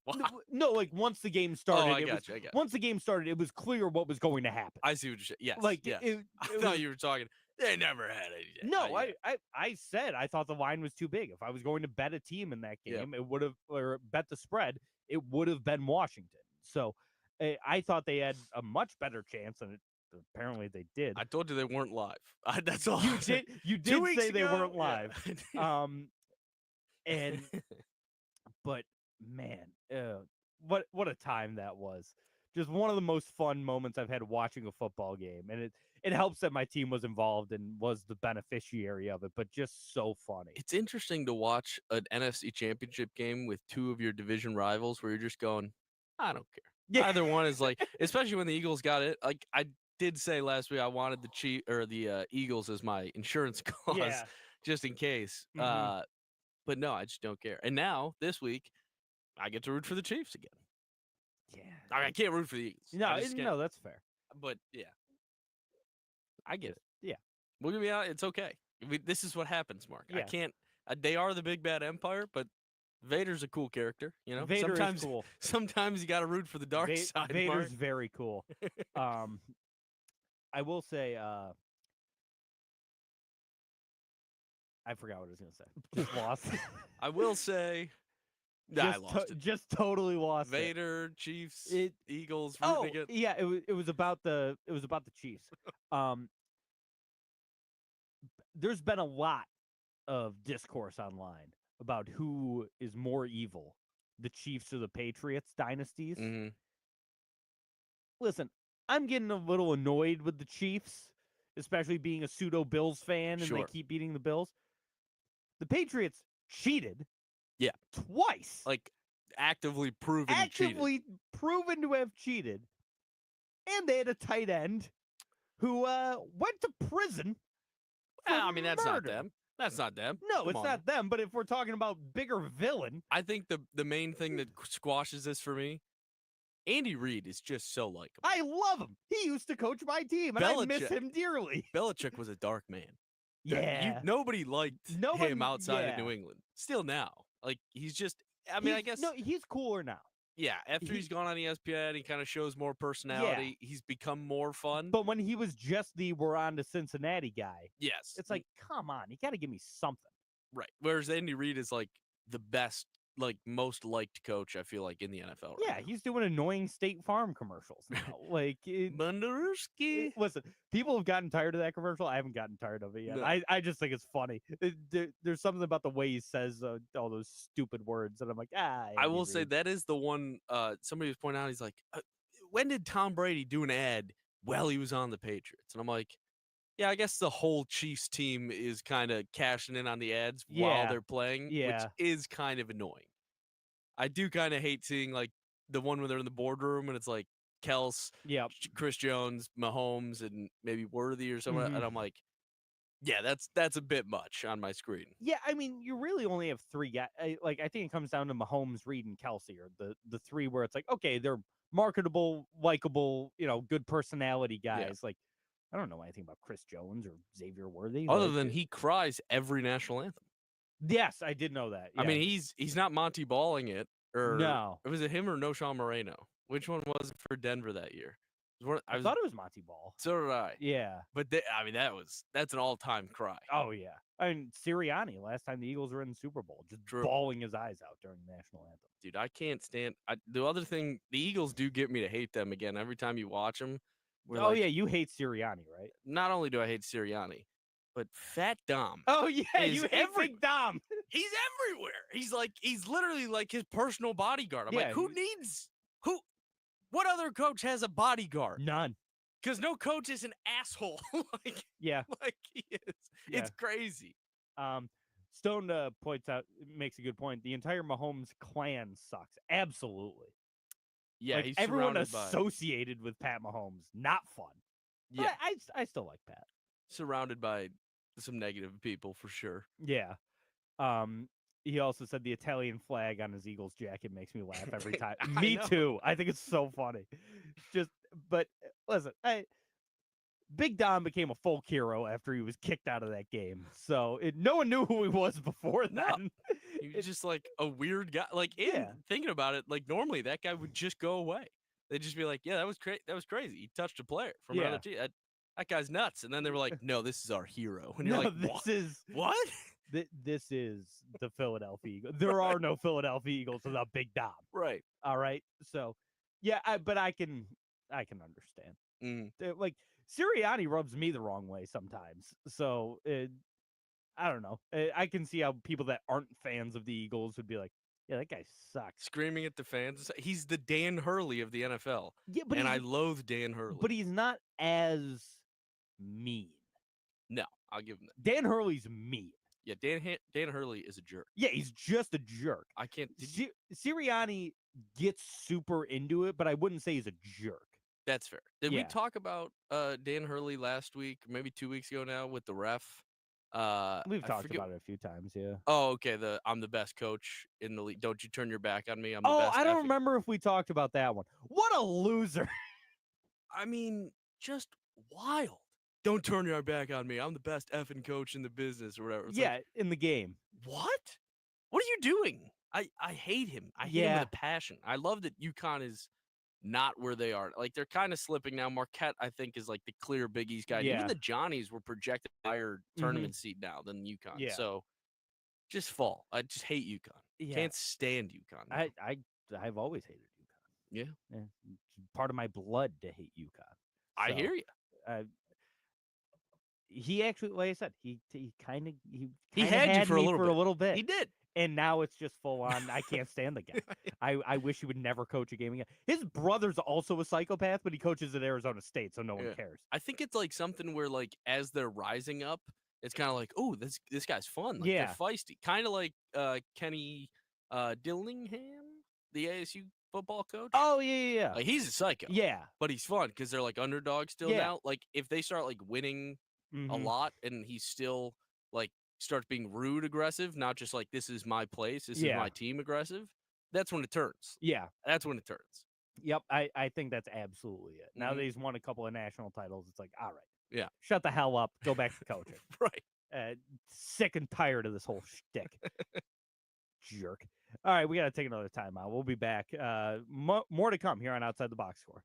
no, like once the game started, once the game started, it was clear what was going to happen. I see what you're saying. Yes. Like yes. I thought you were talking. They never had it. No, I said I thought the line was too big. If I was going to bet a team in that game, it would have, or bet the spread, it would have been Washington. So I thought they had a much better chance, and apparently they did. I told you they weren't live. That's all. You did say they weren't live. And but man, what a time that was. Just one of the most fun moments I've had watching a football game. And it helps that my team was involved and was the beneficiary of it, but just so funny. It's interesting to watch an NFC championship game with two of your division rivals where you're just going, I don't care. Yeah. Either one is like, especially when the Eagles got it. Like I did say last week, I wanted the Eagles as my insurance clause just in case. But no, I just don't care. And now this week, I get to root for the Chiefs again. Yeah, I mean, I can't root for the Eagles. No, that's fair. But yeah, I get it. Yeah, we'll give you out. It's okay. This is what happens, Mark. Yeah. I can't. They are the big bad empire, but Vader's a cool character. You know, Vader is cool. Sometimes you got to root for the dark side. Vader's Mark. very cool. I will say, I forgot what I was going to say. Just lost. I will say. I lost it. Just totally lost Vader, Chiefs, Eagles. Yeah, it was about the Chiefs. There's been a lot of discourse online about who is more evil, the Chiefs or the Patriots dynasties. Mm-hmm. Listen, I'm getting a little annoyed with the Chiefs, especially being a pseudo Bills fan, and they keep beating the Bills. The Patriots cheated. Yeah. Twice. Like actively proven to have cheated. And they had a tight end who went to prison. I mean, that's not them. That's not them. No, it's not them. But if we're talking about bigger villain. I think the main thing that squashes this for me, Andy Reid is just so likable. I love him. He used to coach my team, and I miss him dearly. Belichick was a dark man. Yeah. Nobody liked him outside of New England. Still now. Like, he's just, I mean, I guess. No, he's cooler now. Yeah, after he's gone on ESPN, he kind of shows more personality. Yeah. He's become more fun. But when he was just the we're on to Cincinnati guy, yes, it's like, come on, you got to give me something. Right. Whereas Andy Reid is like the best, like most liked coach, I feel like, in the NFL. Right yeah, now. He's doing annoying State Farm commercials now. Like, Bundarooski. Listen, people have gotten tired of that commercial. I haven't gotten tired of it yet. No. I just think it's funny. There's something about the way he says all those stupid words that I'm like, I will say that is the one somebody was pointing out. He's like, when did Tom Brady do an ad while he was on the Patriots? And I'm like, yeah, I guess the whole Chiefs team is kind of cashing in on the ads while they're playing, which is kind of annoying. I do kind of hate seeing like the one when they're in the boardroom and it's like Kels, Chris Jones, Mahomes, and maybe Worthy or someone, and I'm like, yeah, that's a bit much on my screen. Yeah, I mean, you really only have three guys. Like, I think it comes down to Mahomes, Reed, and Kelsey, or the three where it's like, okay, they're marketable, likable, good personality guys. Yeah. Like, I don't know anything about Chris Jones or Xavier Worthy. Other than he cries every national anthem. Yes, I did know that. Yeah. I mean, he's not Monty Balling it, or No. Was it him or No Sean Moreno? Which one was it for Denver that year? I thought it was Monty Ball. So did I. Yeah. But I mean, that's an all-time cry. Oh yeah. I mean, Sirianni last time the Eagles were in the Super Bowl, just bawling his eyes out during the national anthem. Dude, I can't stand. The other thing, the Eagles do get me to hate them again every time you watch them. Oh yeah, you hate Sirianni, right? Not only do I hate Sirianni, but Fat Dom. Oh yeah, you hate Big Dom. He's everywhere. He's literally like his personal bodyguard. I'm like, what other coach has a bodyguard? None. Because no coach is an asshole. like he is. Yeah. It's crazy. Stone makes a good point. The entire Mahomes clan sucks. Absolutely. Yeah, like, he's everyone associated with Pat Mahomes. Not fun. Yeah, but I still like Pat. Surrounded by some negative people for sure. Yeah. He also said the Italian flag on his Eagles jacket makes me laugh every time. Me too. I think it's so funny. But listen, Big Dom became a folk hero after he was kicked out of that game. So no one knew who he was before then. No. He was just like a weird guy. Like, thinking about it, like normally that guy would just go away. They'd just be like, yeah, that was crazy. He touched a player from another team. That guy's nuts. And then they were like, no, this is our hero. And you're like, what? This is the Philadelphia Eagles. There are no Philadelphia Eagles without Big Dom. Right. All right. So, yeah, but I can understand. Like, Sirianni rubs me the wrong way sometimes. So, I don't know. I can see how people that aren't fans of the Eagles would be like, yeah, that guy sucks. Screaming at the fans. He's the Dan Hurley of the NFL. Yeah, but I loathe Dan Hurley. But he's not as mean. No, I'll give him that. Dan Hurley's mean. Yeah, Dan Hurley is a jerk. Yeah, he's just a jerk. I can't. Sirianni gets super into it, but I wouldn't say he's a jerk. That's fair. Did we talk about Dan Hurley last week, maybe 2 weeks ago now, with the ref? We've talked about it a few times, yeah. Oh, okay. I'm the best coach in the league. Don't you turn your back on me. I'm the best. I don't remember if we talked about that one. What a loser. I mean, just wild. Don't turn your back on me. I'm the best effing coach in the business or whatever. It's in the game. What? What are you doing? I hate him. I hate him with a passion. I love that UConn is not where they are. Like, they're kind of slipping now. Marquette, I think, is like the clear Big East guy. Yeah. Even the Johnnies were projected higher tournament seed now than UConn. Yeah. So just fall. I just hate UConn. Yeah. Can't stand UConn. I've always hated UConn. Yeah. It's part of my blood to hate UConn. I hear you. He actually, like I said, he had you for a little bit. He did. And now it's just full on. I can't stand the guy. I wish he would never coach a game again. His brother's also a psychopath, but he coaches at Arizona State, so no one cares. I think it's like something where, like, as they're rising up, it's kind of like, oh, this guy's fun. Like, they're feisty. Kind of like Kenny Dillingham, the ASU football coach. Oh, yeah. Like, he's a psycho. Yeah. But he's fun because they're like underdogs still now. Like, if they start like winning a lot and he's still like starts being rude aggressive, not just like, this is my place, this is my team aggressive, that's when it turns. Yeah. That's when it turns. Yep. I think that's absolutely it. Now that he's won a couple of national titles, it's like, all right. Yeah. Shut the hell up. Go back to coaching. Right. Sick and tired of this whole shtick. Jerk. All right, we got to take another timeout. We'll be back. More to come here on Outside the Box Score.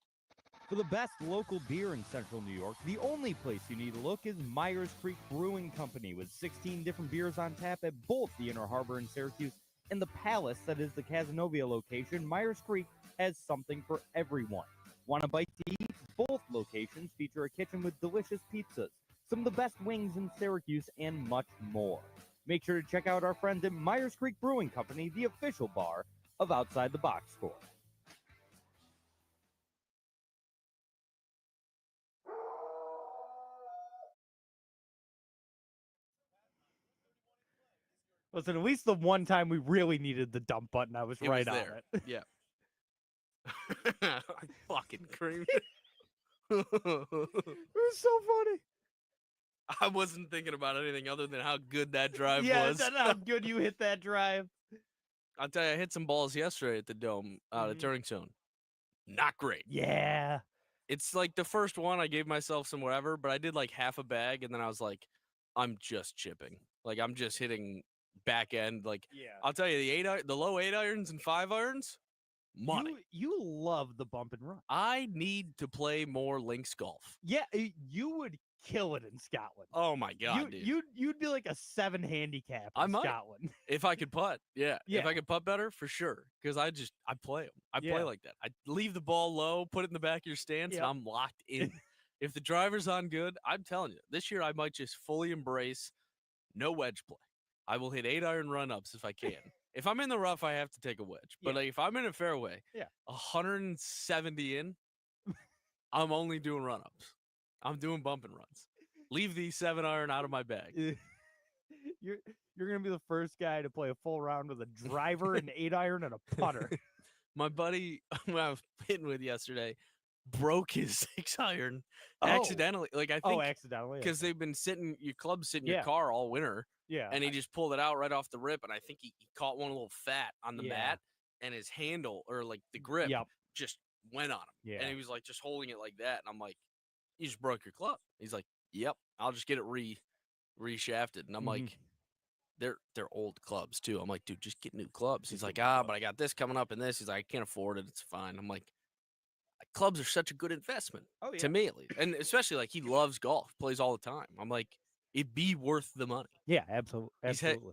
For the best local beer in Central New York, the only place you need to look is Myers Creek Brewing Company, with 16 different beers on tap at both the Inner Harbor in Syracuse and the Palace that is the Casanova location. Myers Creek has something for everyone. Want a bite to eat? Both locations feature a kitchen with delicious pizzas, some of the best wings in Syracuse, and much more. Make sure to check out our friends at Myers Creek Brewing Company, the official bar of Outside the Box Score. Listen, at least the one time we really needed the dump button, I was right on it. Yeah. I fucking creamed it. It was so funny. I wasn't thinking about anything other than how good that drive was. Yeah, that's how good you hit that drive. I'll tell you, I hit some balls yesterday at the Dome, the turning zone. Not great. Yeah. It's like the first one, I gave myself some whatever, but I did like half a bag, and then I was like, I'm just chipping. Like, I'm just hitting back end. Like, Yeah. I'll tell you, the low 8 irons and 5 irons, money. You love the bump and run. I need to play more links golf. Yeah, you would kill it in Scotland. Oh my god, dude. You'd be like a 7 handicap in Scotland. If I could putt. Yeah. Yeah. If I could putt better, for sure. Because I play them. I play like that. I leave the ball low, put it in the back of your stance, and I'm locked in. If the driver's on good, I'm telling you, this year I might just fully embrace no wedge play. I will hit 8 iron run-ups if I can. If I'm in the rough, I have to take a wedge. But like, if I'm in a fairway, 170 in, I'm only doing run-ups. I'm doing bump and runs. Leave the 7 iron out of my bag. You're gonna be the first guy to play a full round with a driver, an 8 iron, and a putter. My buddy, who I was hitting with yesterday, broke his 6 iron accidentally. Like, I think accidentally, because they've been sitting your clubs sit in your car all winter. Yeah, and he just pulled it out right off the rip, and I think he caught one a little fat on the mat, and his handle or like the grip just went on him. Yeah, and he was like just holding it like that, and I'm like, "You just broke your club." He's like, "Yep, I'll just get it reshafted," and I'm like, "They're old clubs too." I'm like, "Dude, just get new clubs." He's like, but I got this coming up and this." He's like, "I can't afford it. It's fine." I'm like, clubs are such a good investment to me, at least, and especially like he loves golf, plays all the time. I'm like, it'd be worth the money. Yeah, absolutely.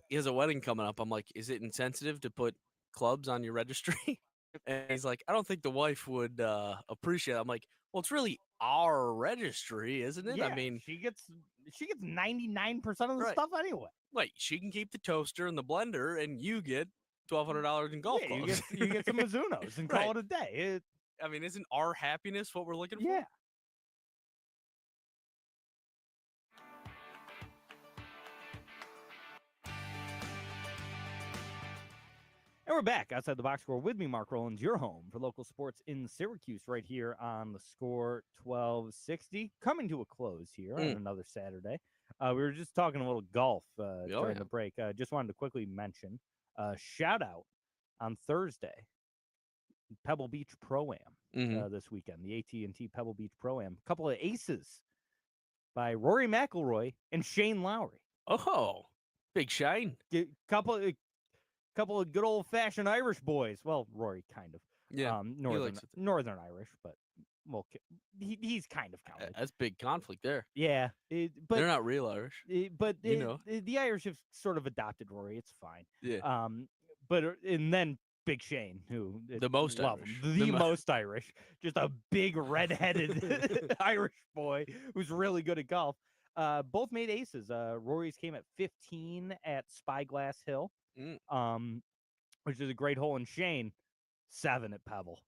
He has a wedding coming up. I'm like, is it insensitive to put clubs on your registry? And he's like, I don't think the wife would appreciate it. I'm like, well, it's really our registry, isn't it? Yeah, I mean, she gets 99% of the stuff anyway. Like, she can keep the toaster and the blender, and you get $1,200 in golf clubs. You get some Mizunos and call it a day. I mean, isn't our happiness what we're looking for? Yeah. And we're back outside the box score with me, Mark Rowlands, your home for local sports in Syracuse, right here on the Score 1260. Coming to a close here on another Saturday. We were just talking a little golf during the break. Just wanted to quickly mention shout out on Thursday, Pebble Beach Pro-Am this weekend, the AT&T Pebble Beach Pro-Am. A couple of aces by Rory McIlroy and Shane Lowry. Oh, big Shane. Couple of good old-fashioned Irish boys. Well, Rory kind of. Yeah, northern Irish, but he's kind of counted. That's big conflict there. Yeah, but they're not real Irish. The Irish have sort of adopted Rory. It's fine. Yeah. And then Big Shane, who the most Irish, the most Irish, just a big redheaded Irish boy who's really good at golf. Both made aces. Rory's came at 15 at Spyglass Hill. Which is a great hole, and Shane 7 at Pebble.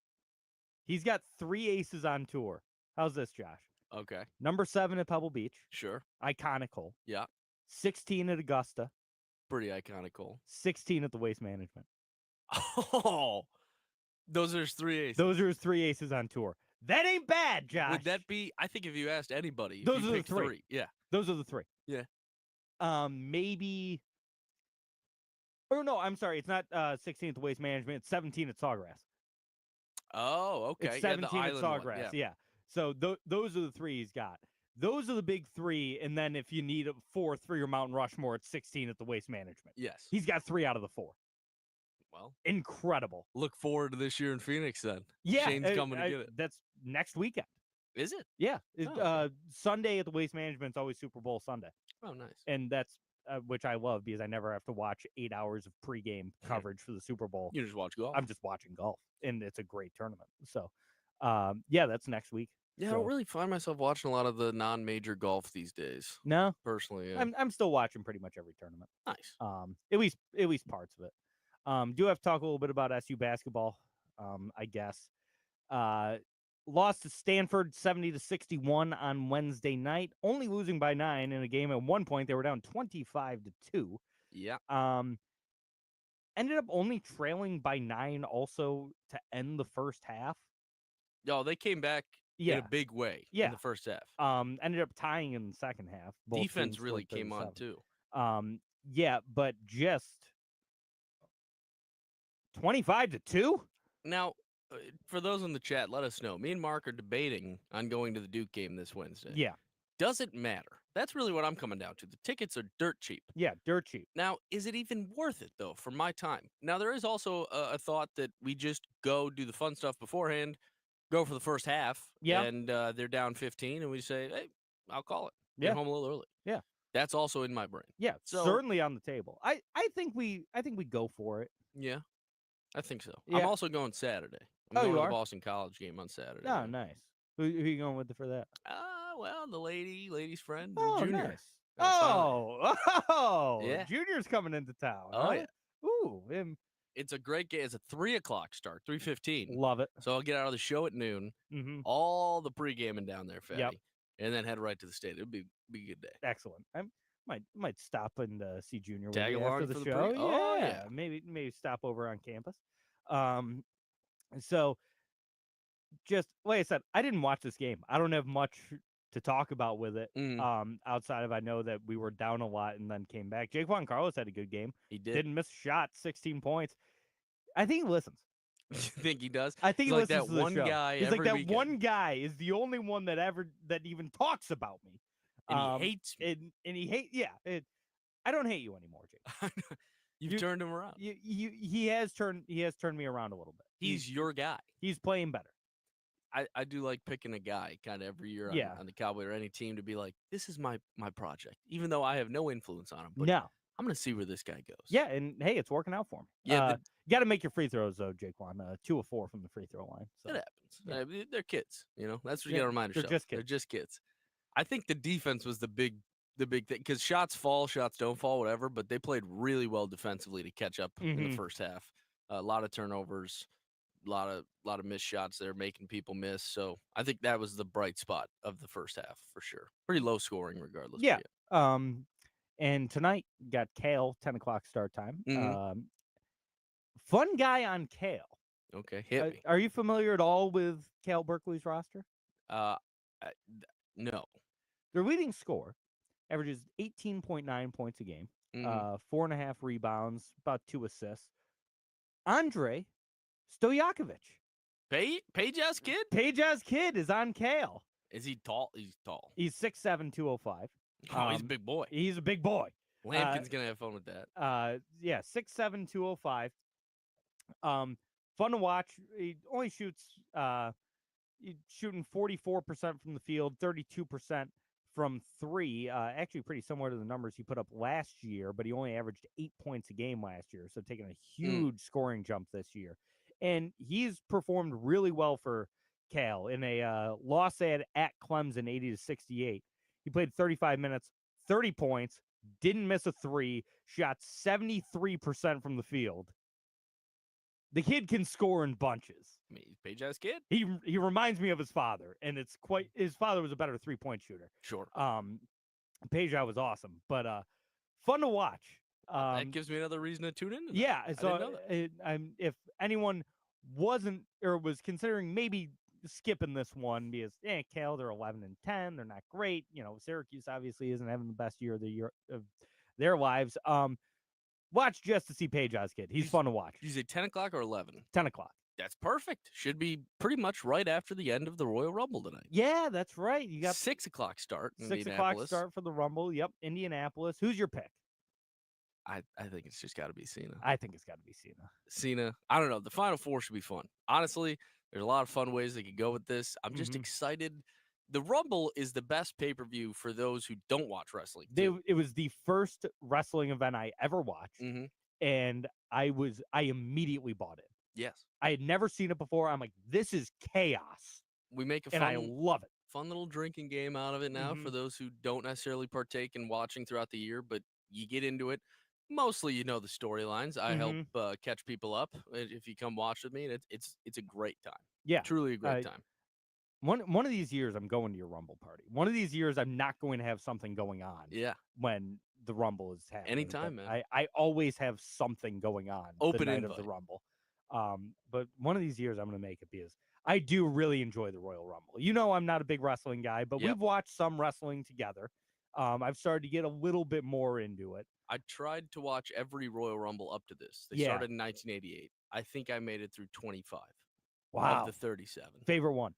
He's got 3 aces on tour. How's this, Josh? Okay. Number 7 at Pebble Beach. Sure. Iconic hole. Yeah. 16 at Augusta. Pretty iconic hole. 16 at the Waste Management. Oh, those are his 3 aces. Those are his 3 aces on tour. That ain't bad, Josh. Would that be? I think if you asked anybody, those are the 3. Yeah. Those are the 3. Yeah. Maybe. Oh, no, I'm sorry. It's not 16 at the Waste Management. It's 17 at Sawgrass. Oh, okay. It's 17 at Sawgrass. One, yeah. So those are the 3 he's got. Those are the big 3. And then if you need a 4th for your Mountain Rushmore, it's 16 at the Waste Management. Yes. He's got 3 out of the 4. Well, incredible. Look forward to this year in Phoenix then. Yeah. Shane's coming to get it. That's next weekend. Is it? Yeah. Sunday at the Waste Management is always Super Bowl Sunday. Oh, nice. And that's which I love because I never have to watch 8 hours of pregame coverage for the Super Bowl. You just watch golf. I'm just watching golf, and it's a great tournament. So, that's next week. Yeah, I don't really find myself watching a lot of the non-major golf these days. No, personally, yeah. I'm still watching pretty much every tournament. Nice. At least parts of it. Do have to talk a little bit about SU basketball. I guess. Lost to Stanford 70-61 on Wednesday night, only losing by 9 in a game. At one point, they were down 25-2. Yeah. Ended up only trailing by 9 also to end the first half. No, they came back in a big way in the first half. Ended up tying in the second half. Defense really came on too. But just 25-2. Now, for those in the chat, let us know. Me and Mark are debating on going to the Duke game this Wednesday. Yeah. Does it matter That's really what I'm coming down to. The tickets are dirt cheap. Yeah, dirt cheap. Now, is it even worth it, though, for my time? Now, there is also a thought that we just go do the fun stuff beforehand, go for the first half, and they're down 15, and we say, hey, I'll call it. Get home a little early. Yeah. That's also in my brain. Yeah, so, certainly on the table. I think we go for it. Yeah, I think so. Yeah. I'm also going Saturday. I'm going to the Boston College game on Saturday. Oh, nice. Who are you going with for that? Well, the lady's friend, Junior. Nice. Yeah. Junior's coming into town. Oh, yeah. Ooh, it's a great game. It's a 3:00 start, 3:15. Love it. So I'll get out of the show at noon. Mm-hmm. All the pre-gaming down there, Fatty. Yep. And then head right to the stadium. It'll be a good day. Excellent. I might stop and see Junior Tag with you along after the for show. Yeah. Maybe stop over on campus. So just like I said, I didn't watch this game. I don't have much to talk about with it. Outside of I know that we were down a lot and then came back. Jaquan Carlos had a good game. He did. Didn't miss a shot. 16 points. I think he listens. You think he does? I think He's he like listens that to the one show. guy. He's like that weekend. one guy is the only one that even talks about me. And he hates me. And he hates. Yeah. I don't hate you anymore, Jake. You've turned him around. He has turned me around a little bit. He's your guy. He's playing better. I do like picking a guy kind of every year on the Cowboy or any team to be like, this is my project, even though I have no influence on him. But no. I'm going to see where this guy goes. Yeah, and hey, it's working out for him. Yeah, you got to make your free throws though, Jaquan. 2 of 4 from the free throw line. So. It happens. Yeah. They're kids, That's what you got to remind yourself. They're just kids. I think the defense was the big thing because shots fall, shots don't fall, whatever. But they played really well defensively to catch up in the first half. A lot of turnovers, a lot of missed shots there, making people miss. So I think that was the bright spot of the first half for sure. Pretty low scoring, regardless. Yeah. And tonight got Kale 10:00 start time. Fun guy on Kale. Okay, hit me. Are you familiar at all with Kale Berkeley's roster? No. Their leading scorer averages 18.9 points a game, 4.5 rebounds, about 2 assists. Andre Stojakovic. Page's kid? Page's kid is on Kale. Is he tall? He's tall. He's 6'7", 205. Oh, he's a big boy. He's a big boy. Lampkin's going to have fun with that. 6'7", 205. Fun to watch. He only shoots he's shooting 44% from the field, 32% from 3. Actually pretty similar to the numbers he put up last year, but he only averaged 8 points a game last year, so taking a huge scoring jump this year. And he's performed really well for Cal in a loss at Clemson 80-68. He played 35 minutes, 30 points, didn't miss a 3, shot 73% from the field. The kid can score in bunches. I mean, Page's kid? He reminds me of his father, and his father was a better 3-point shooter. Sure. Page was awesome, but fun to watch. That gives me another reason to tune in. Yeah, so if anyone wasn't or was considering maybe skipping this one because Cal, they're 11-10, they're not great. Syracuse obviously isn't having the best year of their lives. Watch just to see Page's kid. He's fun to watch. Did you say 10 o'clock or 11? 10 o'clock. That's perfect. Should be pretty much right after the end of the Royal Rumble tonight. Yeah, that's right. You got 6 o'clock start. 6 o'clock start for the Rumble. Yep, Indianapolis. Who's your pick? I think it's just got to be Cena. I think it's got to be Cena. Cena. I don't know. The Final Four should be fun. Honestly, there's a lot of fun ways they could go with this. I'm just excited. The Rumble is the best pay-per-view for those who don't watch wrestling. It was the first wrestling event I ever watched, and I immediately bought it. Yes. I had never seen it before. I'm like, this is chaos. We make a and I love it. Fun little drinking game out of it now for those who don't necessarily partake in watching throughout the year, but you get into it. Mostly, you know the storylines. I help catch people up if you come watch with me. And it's a great time. Yeah, truly a great time. One of these years, I'm going to your Rumble party. One of these years, I'm not going to have something going on. Yeah, when the Rumble is happening. Anytime, man. I always have something going on. Open the night invite. of the Rumble. But one of these years, I'm going to make it because I do really enjoy the Royal Rumble. I'm not a big wrestling guy, but we've watched some wrestling together. I've started to get a little bit more into it. I tried to watch every Royal Rumble up to this. They started in 1988. I think I made it through 25. Wow. Of the 37. Favorite one?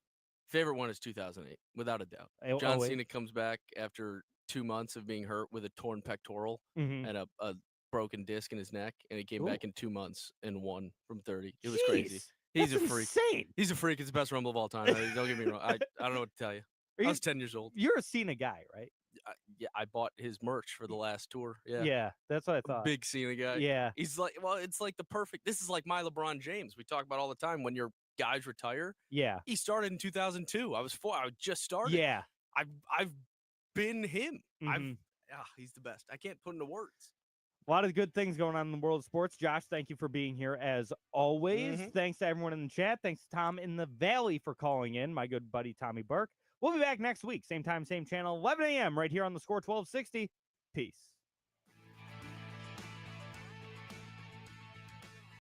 Favorite one is 2008, without a doubt. John Cena comes back after 2 months of being hurt with a torn pectoral Mhm. and a broken disc in his neck, and he came Ooh. back in 2 months and won from 30. It was crazy. Jeez, He's that's a freak. insane. He's a freak. It's the best Rumble of all time. Don't get me wrong. I don't know what to tell you. I was 10 years old. You're a Cena guy, right? Yeah, I bought his merch for the last tour. Yeah. Yeah, that's what I thought. Big Cena guy. Yeah. He's like, well, it's like the perfect. This is like my LeBron James. We talk about all the time when your guys retire. Yeah. He started in 2002. I was 4. I just started. Yeah. I've been him. Mhm. He's the best. I can't put into words. A lot of good things going on in the world of sports. Josh, thank you for being here as always. Thanks to everyone in the chat. Thanks to Tom in the Valley for calling in, my good buddy Tommy Burke. We'll be back next week, same time, same channel, 11 a.m. right here on the Score 1260. Peace.